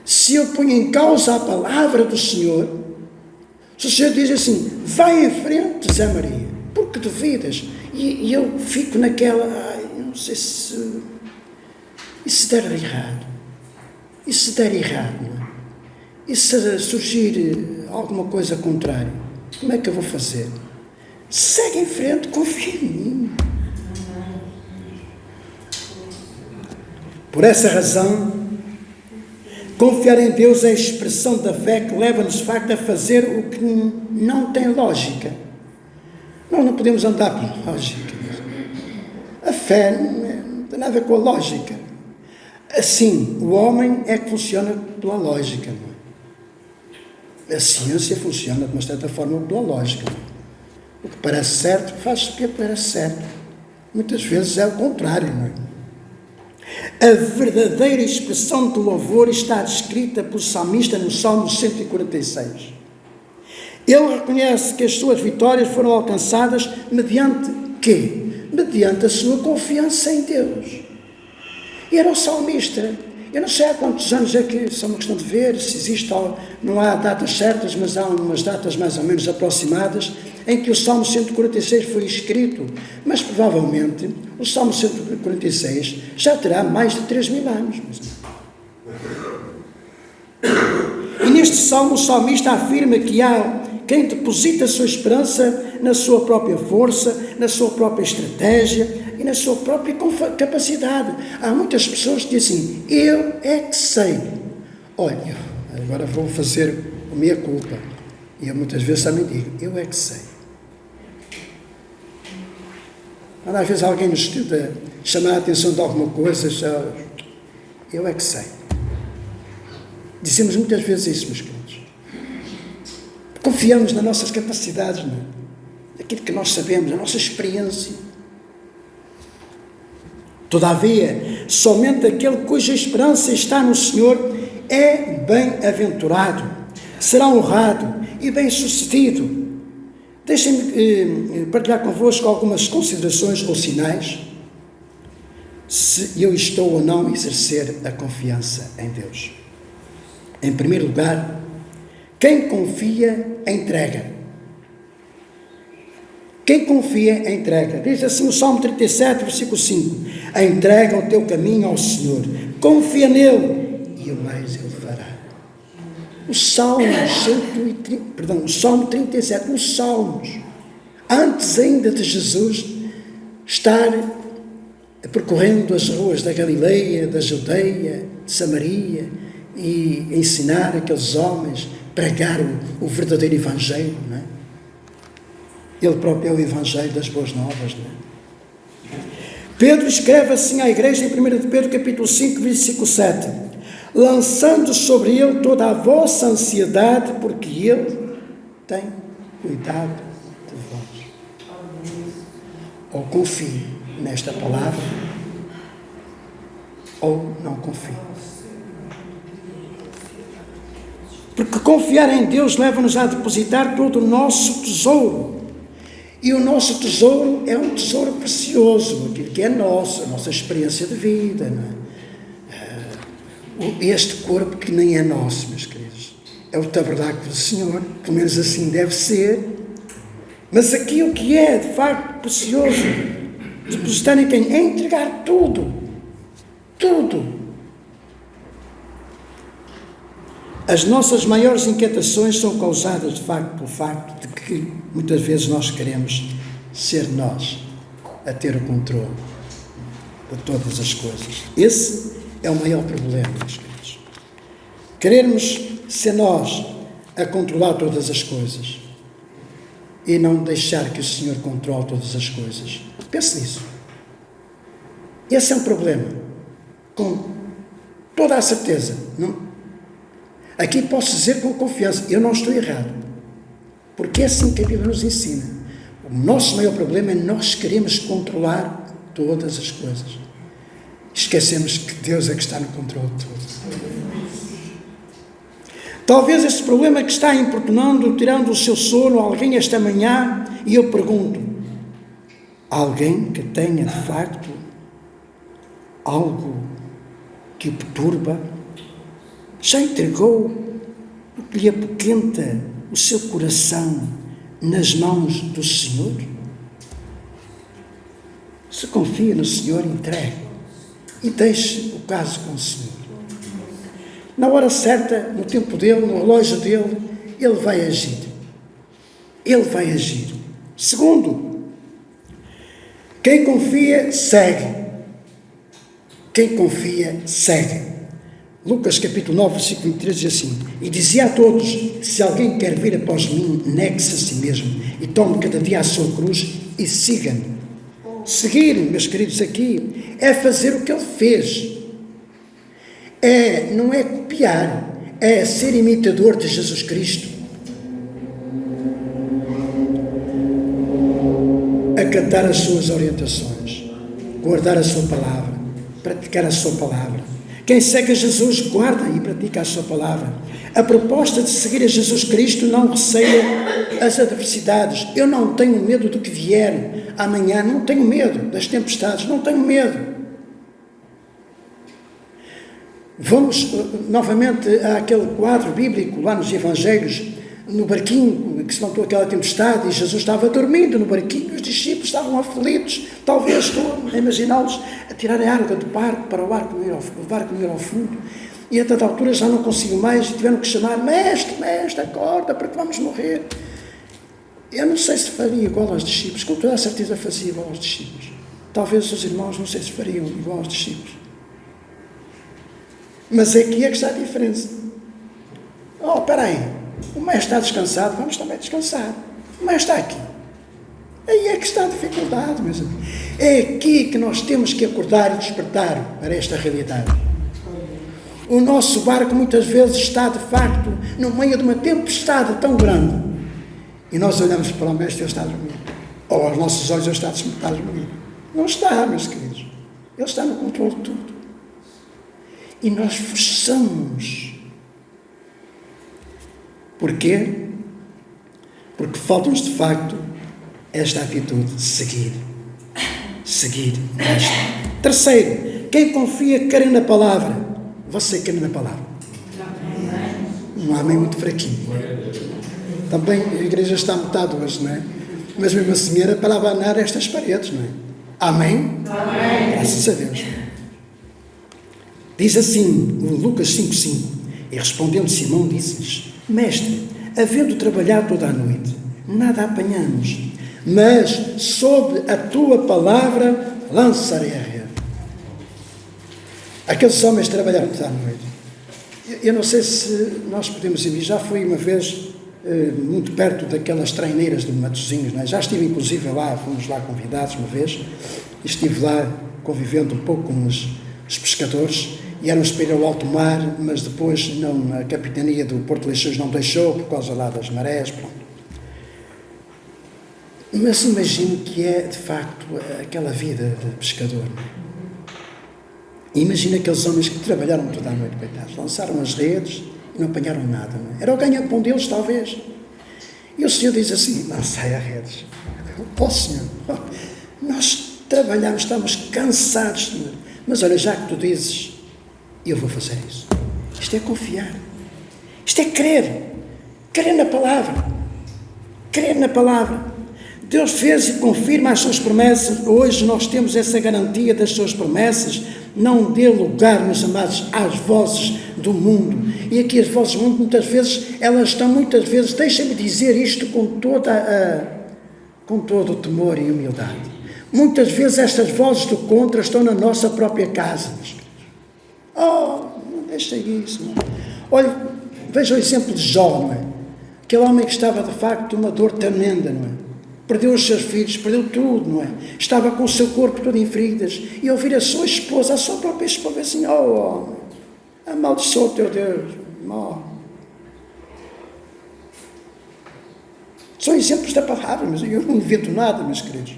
Se eu ponho em causa a palavra do Senhor, se o Senhor diz assim, vai em frente, Zé Maria, porque duvidas? E eu fico naquela, não sei se der errado. E se der errado, não é? E se surgir alguma coisa contrária, como é que eu vou fazer? Segue em frente, confia em mim. Por essa razão, confiar em Deus é a expressão da fé que leva-nos, de facto, a fazer o que não tem lógica. Nós não podemos andar por lógica. A fé não tem nada a ver com a lógica. Assim, o homem é que funciona pela lógica. Não é? A ciência funciona, de uma certa forma, pela lógica. Não é? O que parece certo, faz o que parece certo. Muitas vezes é o contrário. Não é? A verdadeira expressão de louvor está descrita pelo salmista no Salmo 146. Ele reconhece que as suas vitórias foram alcançadas mediante quê? Mediante a sua confiança em Deus. E era o salmista. Eu não sei há quantos anos é que, só uma questão de ver se existe, não há datas certas, mas há umas datas mais ou menos aproximadas, em que o Salmo 146 foi escrito, mas provavelmente o Salmo 146 já terá mais de 3.000 anos. E neste Salmo o salmista afirma que há quem deposita a sua esperança na sua própria força, na sua própria estratégia e na sua própria capacidade. Há muitas pessoas que dizem assim, eu é que sei. Olha, agora vou fazer a minha culpa. E eu muitas vezes também digo, eu é que sei. Quando às vezes alguém nos tenta chamar a atenção de alguma coisa, eu é que sei. Dizemos muitas vezes isso, meus queridos. Confiamos nas nossas capacidades, não é? Naquilo que nós sabemos, na nossa experiência. Todavia, somente aquele cuja esperança está no Senhor é bem-aventurado, será honrado e bem-sucedido. Deixem-me partilhar convosco algumas considerações ou sinais se eu estou ou não a exercer a confiança em Deus. Em primeiro lugar, quem confia, entrega. Quem confia, entrega. Diz assim o Salmo 37, versículo 5. Entrega o teu caminho ao Senhor. Confia nele e o mais ele fará. O Salmo 37, os Salmos, antes ainda de Jesus estar percorrendo as ruas da Galileia, da Judeia, de Samaria e ensinar aqueles homens, pregar o verdadeiro Evangelho, não é? Ele próprio é o Evangelho das Boas Novas, não é? Pedro escreve assim à igreja em 1 de Pedro capítulo 5, versículo 7. Lançando sobre ele toda a vossa ansiedade, porque ele tem cuidado de vós. Ou confie nesta palavra, ou não confie. Porque confiar em Deus leva-nos a depositar todo o nosso tesouro. E o nosso tesouro é um tesouro precioso, aquilo que é nosso, a nossa experiência de vida, não é? Este corpo que nem é nosso, meus queridos, é o tabernáculo do Senhor, pelo menos assim deve ser. Mas aquilo que é, de facto, precioso, depositar em quem? É entregar tudo. Tudo. As nossas maiores inquietações são causadas, de facto, pelo facto de que muitas vezes nós queremos ser nós a ter o controle de todas as coisas. Esse é o maior problema, meus queridos. Querermos ser nós a controlar todas as coisas e não deixar que o Senhor controle todas as coisas. Pense nisso. Esse é um problema, com toda a certeza. Aqui posso dizer com confiança, eu não estou errado, porque é assim que a Bíblia nos ensina. O nosso maior problema é nós queremos controlar todas as coisas. Esquecemos que Deus é que está no controle de tudo. Talvez este problema que está importunando, tirando o seu sono a alguém esta manhã, e eu pergunto, alguém que tenha de facto algo que o perturba, já entregou o que lhe apoquenta o seu coração nas mãos do Senhor? Se confia no Senhor, entregue e deixe o caso com o Senhor. Na hora certa, no tempo dele, no relógio dele, ele vai agir. Ele vai agir. Segundo, quem confia, segue. Quem confia, segue. Lucas capítulo 9, versículo 23 diz assim: e dizia a todos: se alguém quer vir após mim, negue-se a si mesmo e tome cada dia a sua cruz e siga-me. Seguir, meus queridos, aqui é fazer o que ele fez. Não é copiar, é ser imitador de Jesus Cristo. Acatar as suas orientações, guardar a sua palavra, praticar a sua palavra. Quem segue a Jesus guarda e pratica a sua palavra. A proposta de seguir a Jesus Cristo não receia as adversidades. Eu não tenho medo do que vier amanhã, não tenho medo das tempestades, não tenho medo. Vamos novamente àquele quadro bíblico lá nos Evangelhos, no barquinho que se levantou aquela tempestade e Jesus estava dormindo no barquinho, os discípulos estavam aflitos, talvez estou a imaginá-los a tirar a água do barco para o barco não ir ao fundo, e a dada altura já não conseguiam mais e tiveram que chamar: mestre, acorda, porque vamos morrer. Eu não sei se faria igual aos discípulos, com toda a certeza fazia igual aos discípulos. Talvez os irmãos não sei se fariam igual aos discípulos. Mas aqui é que está a diferença. Espera aí, o mestre está descansado, vamos também descansar. O mestre está aqui. Aí é que está a dificuldade, meus amigos. É aqui que nós temos que acordar e despertar para esta realidade. O nosso barco muitas vezes está, de facto, no meio de uma tempestade tão grande. E nós olhamos para o mestre e ele está a dormir. Ou aos nossos olhos ele está a dormir. Não está, meus queridos. Ele está no controle de tudo. E nós forçamos. Porquê? Porque falta-nos, de facto, esta atitude de seguir. Seguir. Terceiro, quem confia quer na palavra. Você quer na palavra. Um amém muito fraquinho. Também a igreja está metade hoje, não é? Mas mesmo assim era para abanar estas paredes, não é? Amém? Amém. Graças a Deus. Diz assim, o Lucas 5,5: e respondendo Simão, disse-lhes: mestre, havendo trabalhado toda a noite, nada apanhamos, mas sob a tua palavra lançarei a rede. Aqueles homens trabalharam toda a noite. Eu não sei se nós podemos ir, já fui uma vez muito perto daquelas treineiras de Matosinhos, não é? Já estive inclusive lá, fomos lá convidados uma vez, e estive lá convivendo um pouco com os pescadores, e éramos para ir ao alto mar, mas depois a capitania do Porto de Leixões não deixou, por causa lá das marés, pronto. Mas imagino que é, de facto, aquela vida de pescador. E imagina aqueles homens que trabalharam toda a noite, coitados, lançaram as redes e não apanharam nada. Não é? Era o ganha-pão deles, talvez. E o Senhor diz assim: não saia redes. Senhor, nós trabalhamos, estamos cansados, Senhor. Mas olha, já que tu dizes, eu vou fazer isso. Isto é confiar. Isto é crer. Crer na palavra. Crer na palavra. Deus fez e confirma as suas promessas. Hoje nós temos essa garantia das suas promessas. Não dê lugar, meus amados, às vozes do mundo. E aqui as vozes do mundo, muitas vezes, elas estão, deixem-me dizer isto com todo o temor e humildade. Muitas vezes estas vozes do contra estão na nossa própria casa. Não deixa isso. Não. Olha, veja o exemplo de Jó, não é? Aquele homem que estava, de facto, uma dor tremenda, não é? Perdeu os seus filhos, perdeu tudo, não é? Estava com o seu corpo todo em feridas, e ouvir a sua esposa, a sua própria esposa, assim: homem, amaldiçoa o teu Deus, morre. São exemplos da palavra, mas eu não invento nada, meus queridos.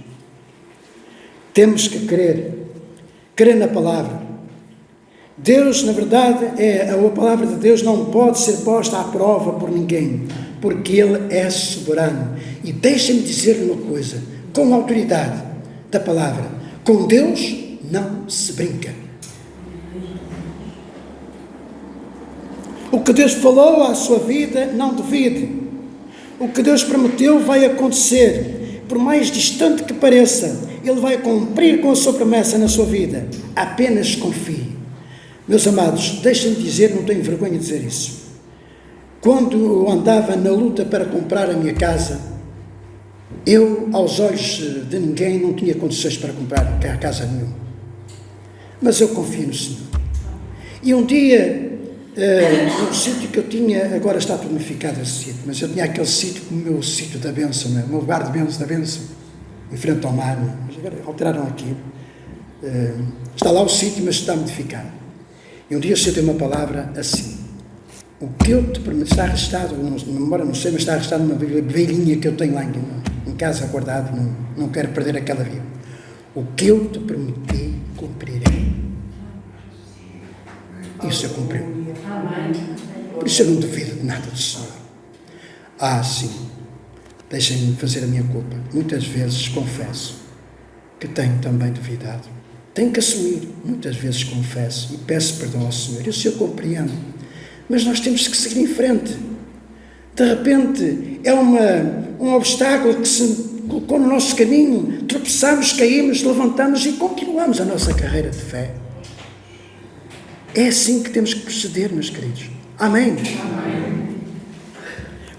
Temos que crer na palavra. Deus, na verdade, a palavra de Deus não pode ser posta à prova por ninguém, porque Ele é soberano. E deixem-me dizer-lhe uma coisa, com a autoridade da palavra: com Deus não se brinca. O que Deus falou à sua vida, não duvide. O que Deus prometeu vai acontecer. por mais distante que pareça, Ele vai cumprir com a sua promessa na sua vida. Apenas confie. Meus amados, deixem-me dizer, não tenho vergonha de dizer isso. Quando eu andava na luta para comprar a minha casa, eu, aos olhos de ninguém, não tinha condições para comprar casa nenhuma. Mas eu confio no Senhor. E um dia, no sítio que eu tinha, agora está tudo modificado esse sítio, mas eu tinha aquele sítio como o meu sítio da bênção, o meu lugar de bênção, da bênção, em frente ao mar, mas agora alteraram aquilo. Está lá o sítio, mas está modificado. E um dia eu senti uma palavra assim: o que eu te prometi, está arrestado, embora não sei, mas está arrestado numa velhinha que eu tenho lá em casa guardado, não quero perder aquela vida. O que eu te prometi, cumprirei. Isso eu cumpri. Por isso eu não duvido de nada do Senhor. Sim, deixem-me fazer a minha culpa. Muitas vezes confesso que tenho também duvidado. Tenho que assumir. Muitas vezes confesso e peço perdão ao Senhor. E o Senhor compreende. Mas nós temos que seguir em frente. De repente, é um obstáculo que se colocou no nosso caminho. Tropeçamos, caímos, levantamos e continuamos a nossa carreira de fé. É assim que temos que proceder, meus queridos. Amém? Amém.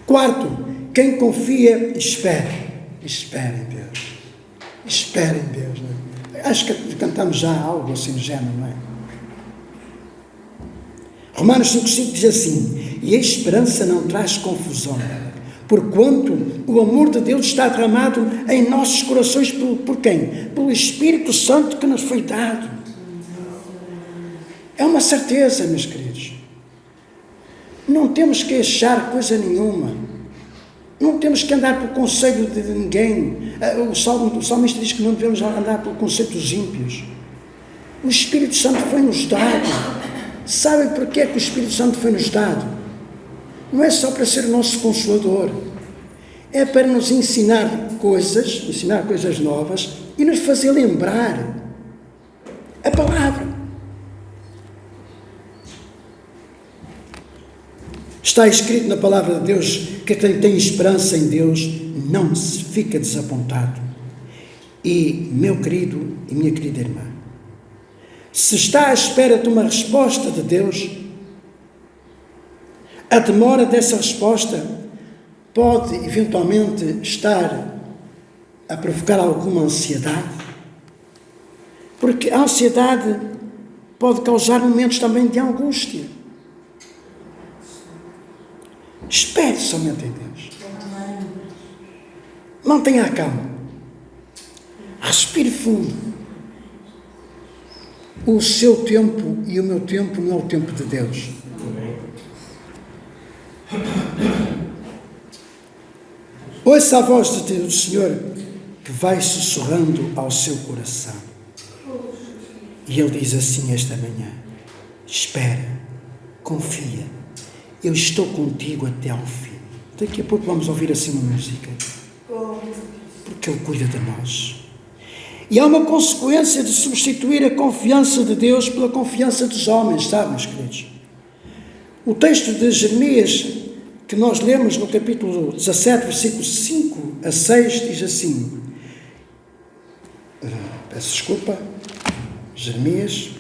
Quarto, quem confia, espera. Espera em Deus. Espera em Deus. Não é? Acho que cantamos já algo assim do género, não é? Romanos 5,5 diz assim: e a esperança não traz confusão, porquanto o amor de Deus está derramado em nossos corações por quem? Pelo Espírito Santo que nos foi dado. É uma certeza, meus queridos. Não temos que achar coisa nenhuma. Não temos que andar pelo conselho de ninguém. O salmista diz que não devemos andar pelo conselho dos ímpios. O Espírito Santo foi-nos dado. Sabem porquê que o Espírito Santo foi-nos dado? Não é só para ser o nosso consolador. É para nos ensinar coisas novas e nos fazer lembrar a palavra. Está escrito na palavra de Deus que quem tem esperança em Deus não se fica desapontado. E, meu querido e minha querida irmã, se está à espera de uma resposta de Deus, a demora dessa resposta pode eventualmente estar a provocar alguma ansiedade, porque a ansiedade pode causar momentos também de angústia. Espere somente em Deus. Mantenha a calma. Respire fundo. O seu tempo e o meu tempo não é o tempo de Deus. Ouça a voz do Senhor que vai sussurrando ao seu coração. E Ele diz assim esta manhã: espera, confia. Eu estou contigo até ao fim. Daqui a pouco vamos ouvir assim uma música. Porque Ele cuida de nós. E há uma consequência de substituir a confiança de Deus pela confiança dos homens, sabe, meus queridos? O texto de Jeremias, que nós lemos no capítulo 17, versículos 5 a 6, diz assim. Peço desculpa. Jeremias.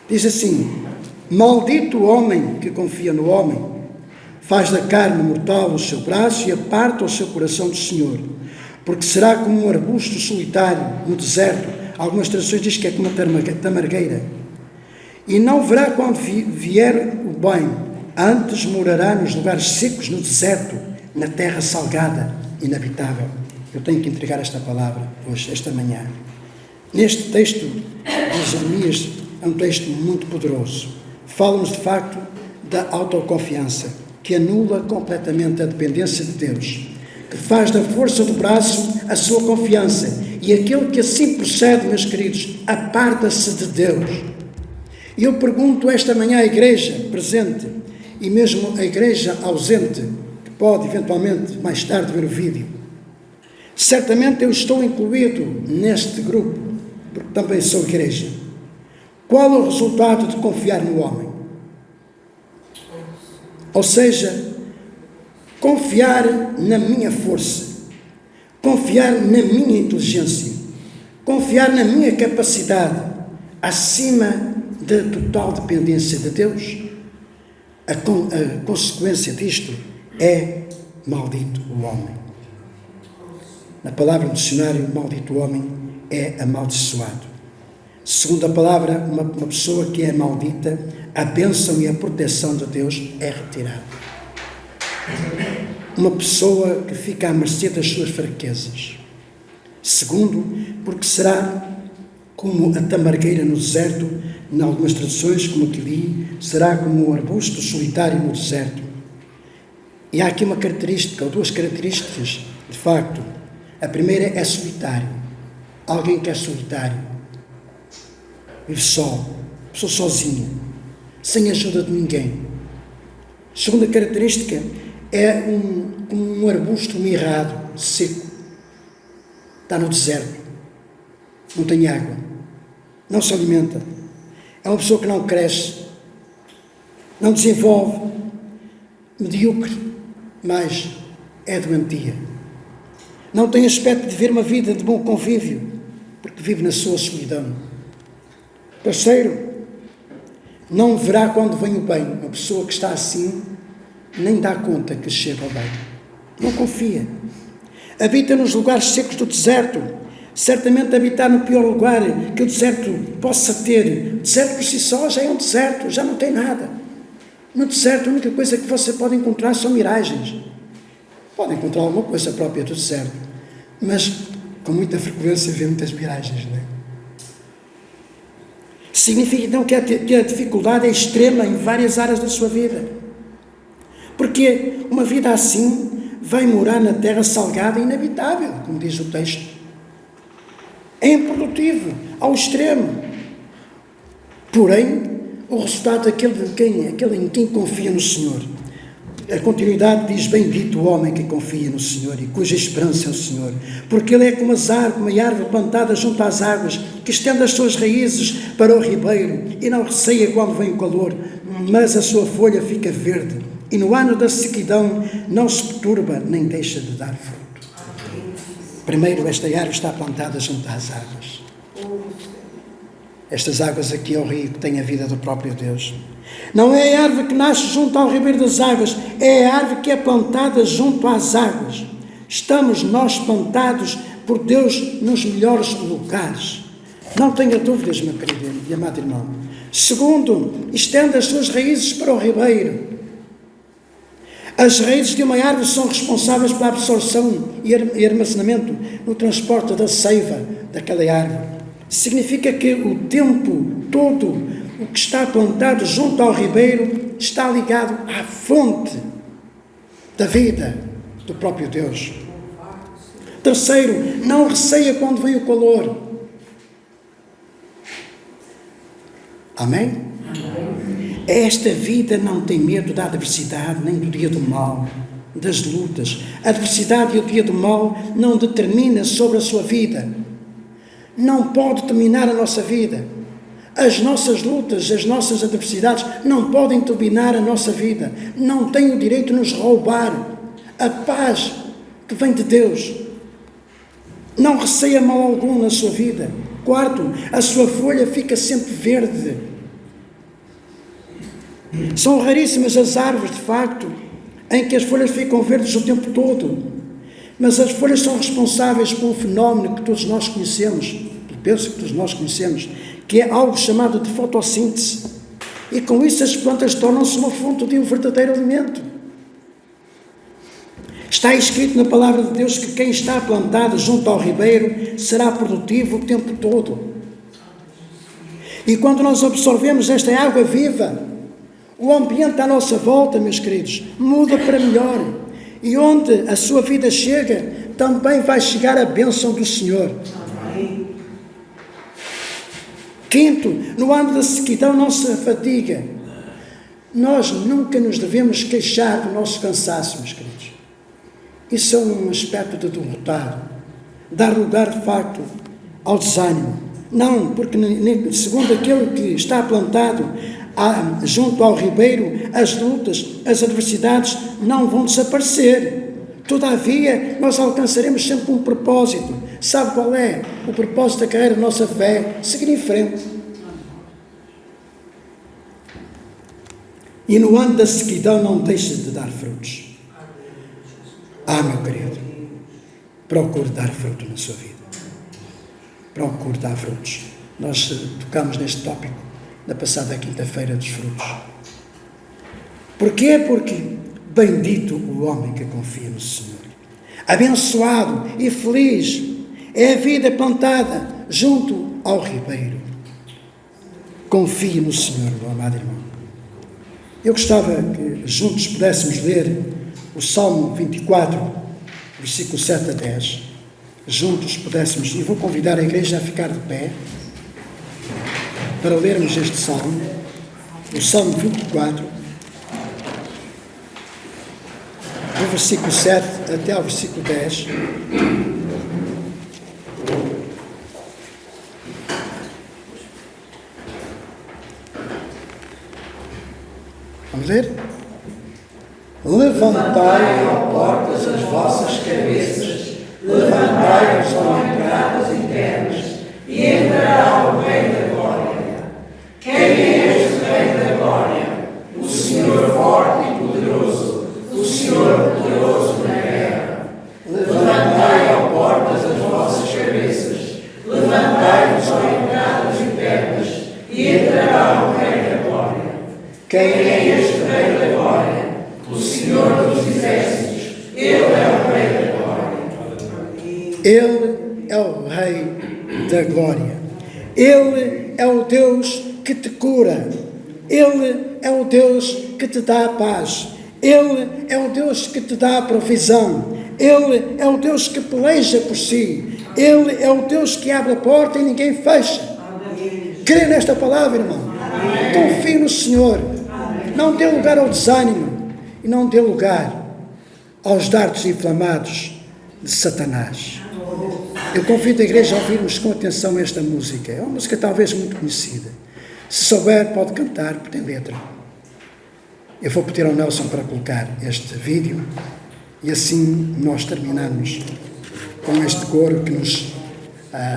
Diz assim: maldito o homem que confia no homem, faz da carne mortal o seu braço e aparta o seu coração do Senhor, porque será como um arbusto solitário no deserto. Algumas traduções dizem que é como uma tamargueira. E não verá quando vier o bem, antes morará nos lugares secos, no deserto, na terra salgada, inabitável. Eu tenho que entregar esta palavra hoje, esta manhã. Neste texto de Jeremias, é um texto muito poderoso. Fala-nos, de facto, da autoconfiança, que anula completamente a dependência de Deus, que faz da força do braço a sua confiança, e aquele que assim procede, meus queridos, aparta-se de Deus. E eu pergunto esta manhã à igreja presente, e mesmo à igreja ausente, que pode eventualmente mais tarde ver o vídeo, certamente eu estou incluído neste grupo, porque também sou igreja. Qual é o resultado de confiar no homem? Ou seja, confiar na minha força, confiar na minha inteligência, confiar na minha capacidade, acima da total dependência de Deus, a consequência disto é maldito o homem. Na palavra do dicionário, maldito o homem é amaldiçoado. Segundo a palavra, uma pessoa que é maldita, a bênção e a proteção de Deus é retirada. Uma pessoa que fica à mercê das suas fraquezas. Segundo, porque será como a tamargueira no deserto, em algumas traduções, como aqui li, será como um arbusto solitário no deserto. E há aqui uma característica, ou duas características, de facto. A primeira é solitário. Alguém que é solitário. Vive só, pessoa sozinha, sem ajuda de ninguém. Segunda característica é um arbusto mirrado, seco. Está no deserto. Não tem água. Não se alimenta. É uma pessoa que não cresce, não desenvolve, medíocre, mas é doentia. Não tem aspecto de ver uma vida de bom convívio, porque vive na sua solidão. Terceiro, não verá quando vem o bem. Uma pessoa que está assim nem dá conta que chega ao bem. Não confia. Habita nos lugares secos do deserto. Certamente habitar no pior lugar que o deserto possa ter. O deserto por si só já é um deserto, já não tem nada. No deserto a única coisa que você pode encontrar são miragens. Pode encontrar alguma coisa própria do deserto, mas com muita frequência vê muitas miragens, não é? Significa então que a dificuldade é extrema em várias áreas da sua vida. Porque uma vida assim vai morar na terra salgada e inabitável, como diz o texto. É improdutivo, ao extremo. Porém, o resultado aquele em quem confia no Senhor. A continuidade diz: bendito o homem que confia no Senhor e cuja esperança é o Senhor, porque ele é como uma árvore plantada junto às águas, que estende as suas raízes para o ribeiro e não receia quando vem o calor, mas a sua folha fica verde, e no ano da sequidão não se perturba nem deixa de dar fruto. Primeiro, esta árvore está plantada junto às águas. Estas águas aqui é o rio que tem a vida do próprio Deus. Não é a árvore que nasce junto ao ribeiro das águas, é a árvore que é plantada junto às águas. Estamos nós plantados por Deus nos melhores lugares. Não tenha dúvidas, meu querido e amado irmão. Segundo, estende as suas raízes para o ribeiro. As raízes de uma árvore são responsáveis pela absorção e armazenamento no transporte da seiva daquela árvore. Significa que o tempo todo o que está plantado junto ao ribeiro está ligado à fonte da vida do próprio Deus. Terceiro, não receia quando vem o calor. Amém? Esta vida não tem medo da adversidade, nem do dia do mal, das lutas. A adversidade e o dia do mal não determina sobre a sua vida. Não pode determinar a nossa vida. As nossas lutas, as nossas adversidades não podem dominar a nossa vida. Não têm o direito de nos roubar a paz que vem de Deus. Não receia mal algum na sua vida. Quarto, a sua folha fica sempre verde. São raríssimas as árvores, de facto, em que as folhas ficam verdes o tempo todo. Mas as folhas são responsáveis por um fenómeno que todos nós conhecemos, penso que todos nós conhecemos, que é algo chamado de fotossíntese. E com isso as plantas tornam-se uma fonte de um verdadeiro alimento. Está escrito na palavra de Deus que quem está plantado junto ao ribeiro será produtivo o tempo todo. E quando nós absorvemos esta água viva, o ambiente à nossa volta, meus queridos, muda para melhor. E onde a sua vida chega, também vai chegar a bênção do Senhor. Quinto, no ano da sequidão não se fatiga. Nós nunca nos devemos queixar do nosso cansaço, meus queridos. Isso é um aspecto de derrotado. Dar lugar, de facto, ao desânimo. Não, porque segundo aquele que está plantado junto ao ribeiro, as lutas, as adversidades não vão desaparecer. Todavia, nós alcançaremos sempre um propósito. Sabe qual é? O propósito da carreira da nossa fé: seguir em frente. E no ano da sequidão não deixe de dar frutos. Meu querido, procure dar fruto na sua vida. Procure dar frutos. Nós tocamos neste tópico na passada quinta-feira dos frutos. Porquê? Porque bendito o homem que confia no Senhor. Abençoado e feliz é a vida plantada junto ao ribeiro. Confie no Senhor, meu amado irmão. Eu gostava que juntos pudéssemos ler o Salmo 24, versículo 7 a 10. Juntos pudéssemos, e vou convidar a igreja a ficar de pé para lermos este Salmo, o Salmo 24, do versículo 7 até ao versículo 10. Vamos ler? Levantai, ó portas, as vossas cabeças, levantai-vos, ó entradas internas, e entrará o Rei da Glória. Quem é este Rei da Glória? O Senhor forte e poderoso, o Senhor poderoso na guerra. Levantai, ó portas, as vossas cabeças, levantai-vos, ó entradas internas, e entrará o Rei da Glória. Quem é este Rei da Glória? O Senhor dos Exércitos, Ele é o Rei da Glória. Ele é o Rei da Glória. Ele é o Deus que te cura. Ele é o Deus que te dá a paz. Ele é o Deus que te dá a provisão. Ele é o Deus que peleja por si. Ele é o Deus que abre a porta e ninguém fecha. Crê nesta palavra, irmão. Confie no Senhor. Não dê lugar ao desânimo. E não dê lugar aos dardos inflamados de Satanás. Eu convido a igreja a ouvirmos com atenção esta música. É uma música talvez muito conhecida. Se souber, pode cantar, porque tem letra. Eu vou pedir ao Nelson para colocar este vídeo e assim nós terminamos com este coro que nos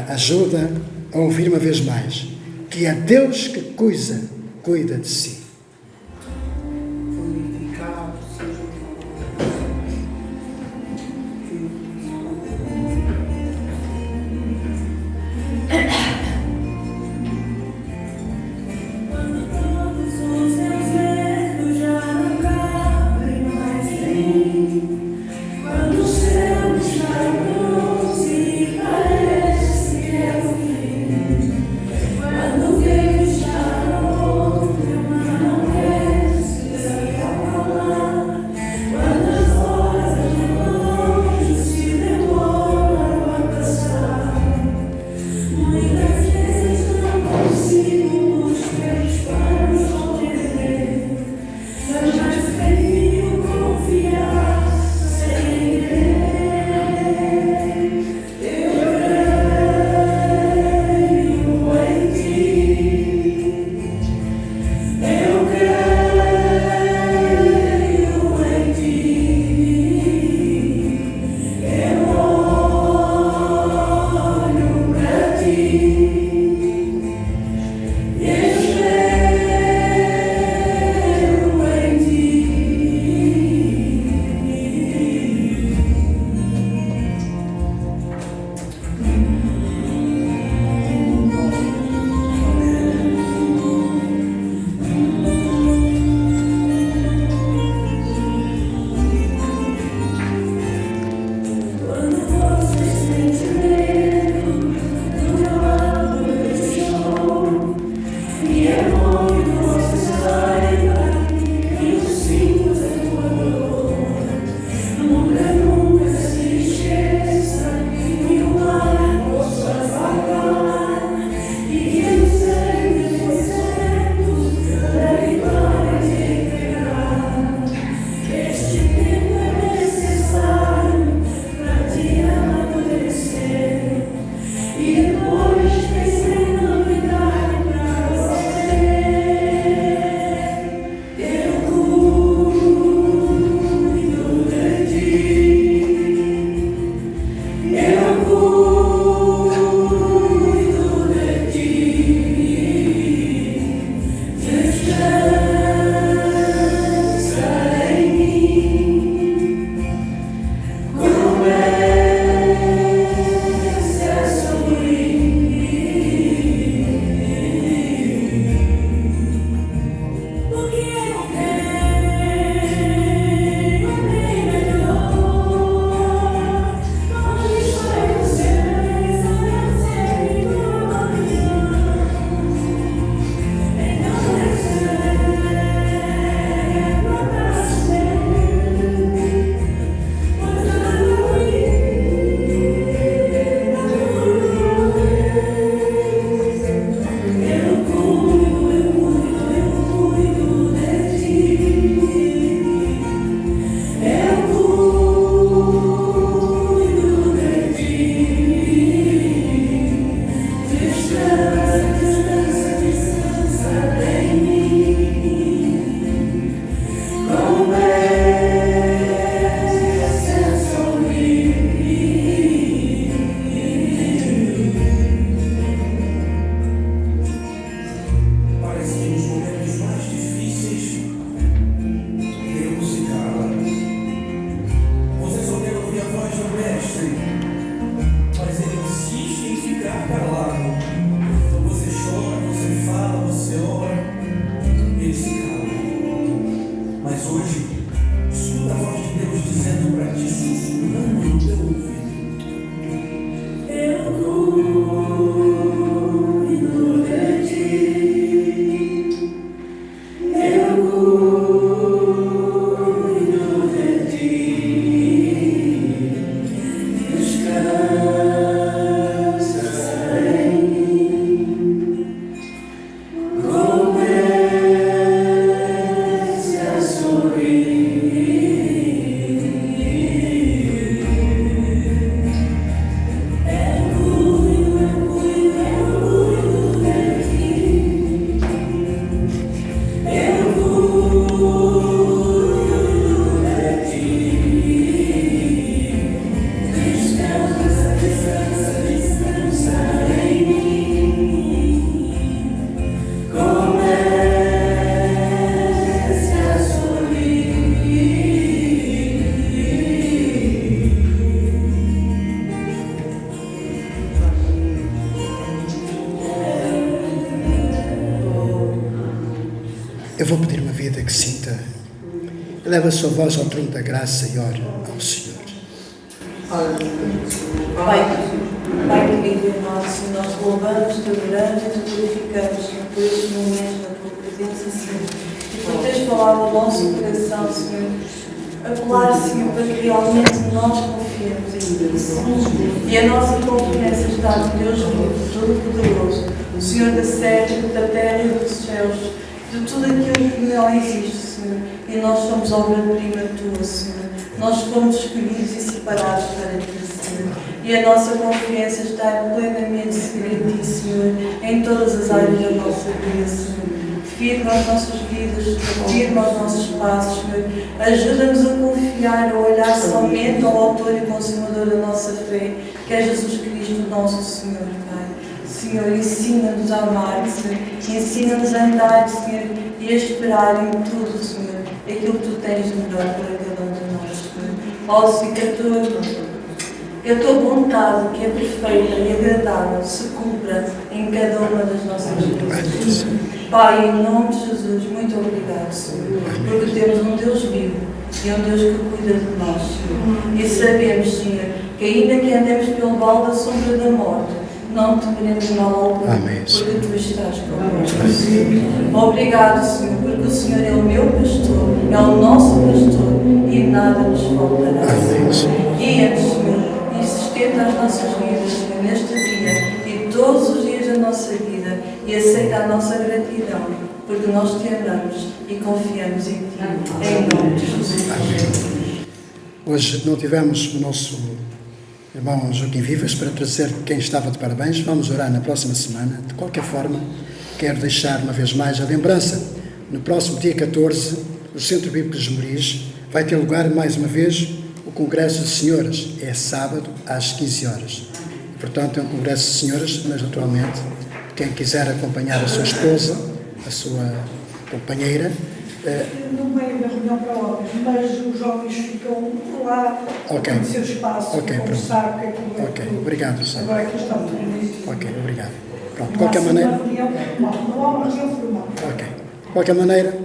ajuda a ouvir uma vez mais que é Deus que cuida de si. Quando vejo estar outro o mestre, mas ele insiste em ficar calado. Então você chora, você fala, você ora, ele se cala. Mas hoje, escuta a voz de Deus dizendo para ti, sussurrando no teu ouvido: eu cuido de ti, eu cuido de ti, descansa em mim, comece a sorrir. Eu vou pedir uma vida que sinta. Eleva a sua voz ao trono da graça e ore ao Senhor. Pai querido e nosso, nós louvamos, te adoramos e te glorificamos, Senhor, por estes momentos na tua presença, Senhor. E por teres falado ao nosso coração, Senhor. Apelar, Senhor, para que realmente nós confiemos em Deus. E a nossa confiança está no Deus vivo, Todo-Poderoso, o Senhor da terra e dos céus, de tudo aquilo que nela existe, Senhor. E nós somos obra-prima tua, Senhor. Nós fomos escolhidos e separados para ti, Senhor. E a nossa confiança está plenamente segura em ti, Senhor, em todas as áreas da nossa vida, Senhor. Firma as nossas vidas, firma os nossos passos, Senhor. Ajuda-nos a confiar, a olhar somente ao autor e consumador da nossa fé, que é Jesus Cristo, nosso Senhor, Pai. Senhor, ensina-nos a amar, Senhor. Ensina-nos a andar, Senhor, e a esperar em tudo, Senhor, aquilo que tu tens de melhor para cada um de nós, Senhor. Ó, Senhor, que a tua vontade, que é perfeita e agradável, se cumpra em cada uma das nossas vidas. Pai, em nome de Jesus, muito obrigado, Senhor, porque temos um Deus vivo e um Deus que cuida de nós, Senhor. E sabemos, Senhor, que ainda que andemos pelo vale da sombra da morte, não temeremos mal algum, porque tu estás connosco, Senhor. Obrigado, Senhor, porque o Senhor é o meu pastor, é o nosso pastor e nada nos faltará, Senhor. Guia-nos, Senhor, e sustenta as nossas vidas, Senhor, neste dia e todos os dias da nossa vida, e aceita a nossa gratidão, porque nós te amamos e confiamos em ti, em nome de Jesus. Amém. Hoje não tivemos o nosso irmão Joaquim Vivas para trazer quem estava de parabéns. Vamos orar na próxima semana. De qualquer forma, quero deixar uma vez mais a lembrança. No próximo dia 14, no Centro Bíblico de Esmoriz, vai ter lugar mais uma vez o Congresso de Senhoras. É sábado às 15 horas. Portanto, é um Congresso de Senhoras, mas naturalmente, quem quiser acompanhar a sua esposa, a sua companheira, no meio da reunião para homens, mas os jovens ficam lá no seu espaço, conversar, porque é que Ok, obrigado, Sara. Agora que estão tudo. Ok, obrigado. Pronto, de qualquer maneira. Não há uma reunião formal. Ok. De qualquer maneira,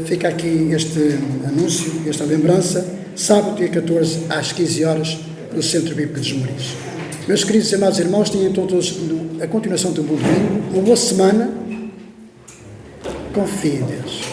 fica aqui este anúncio, esta lembrança, sábado, dia 14, às 15 horas, no Centro Bíblico de Esmoriz. Meus queridos e amados irmãos, tenham todos a continuação de um bom domingo, uma boa semana. Confie em Deus.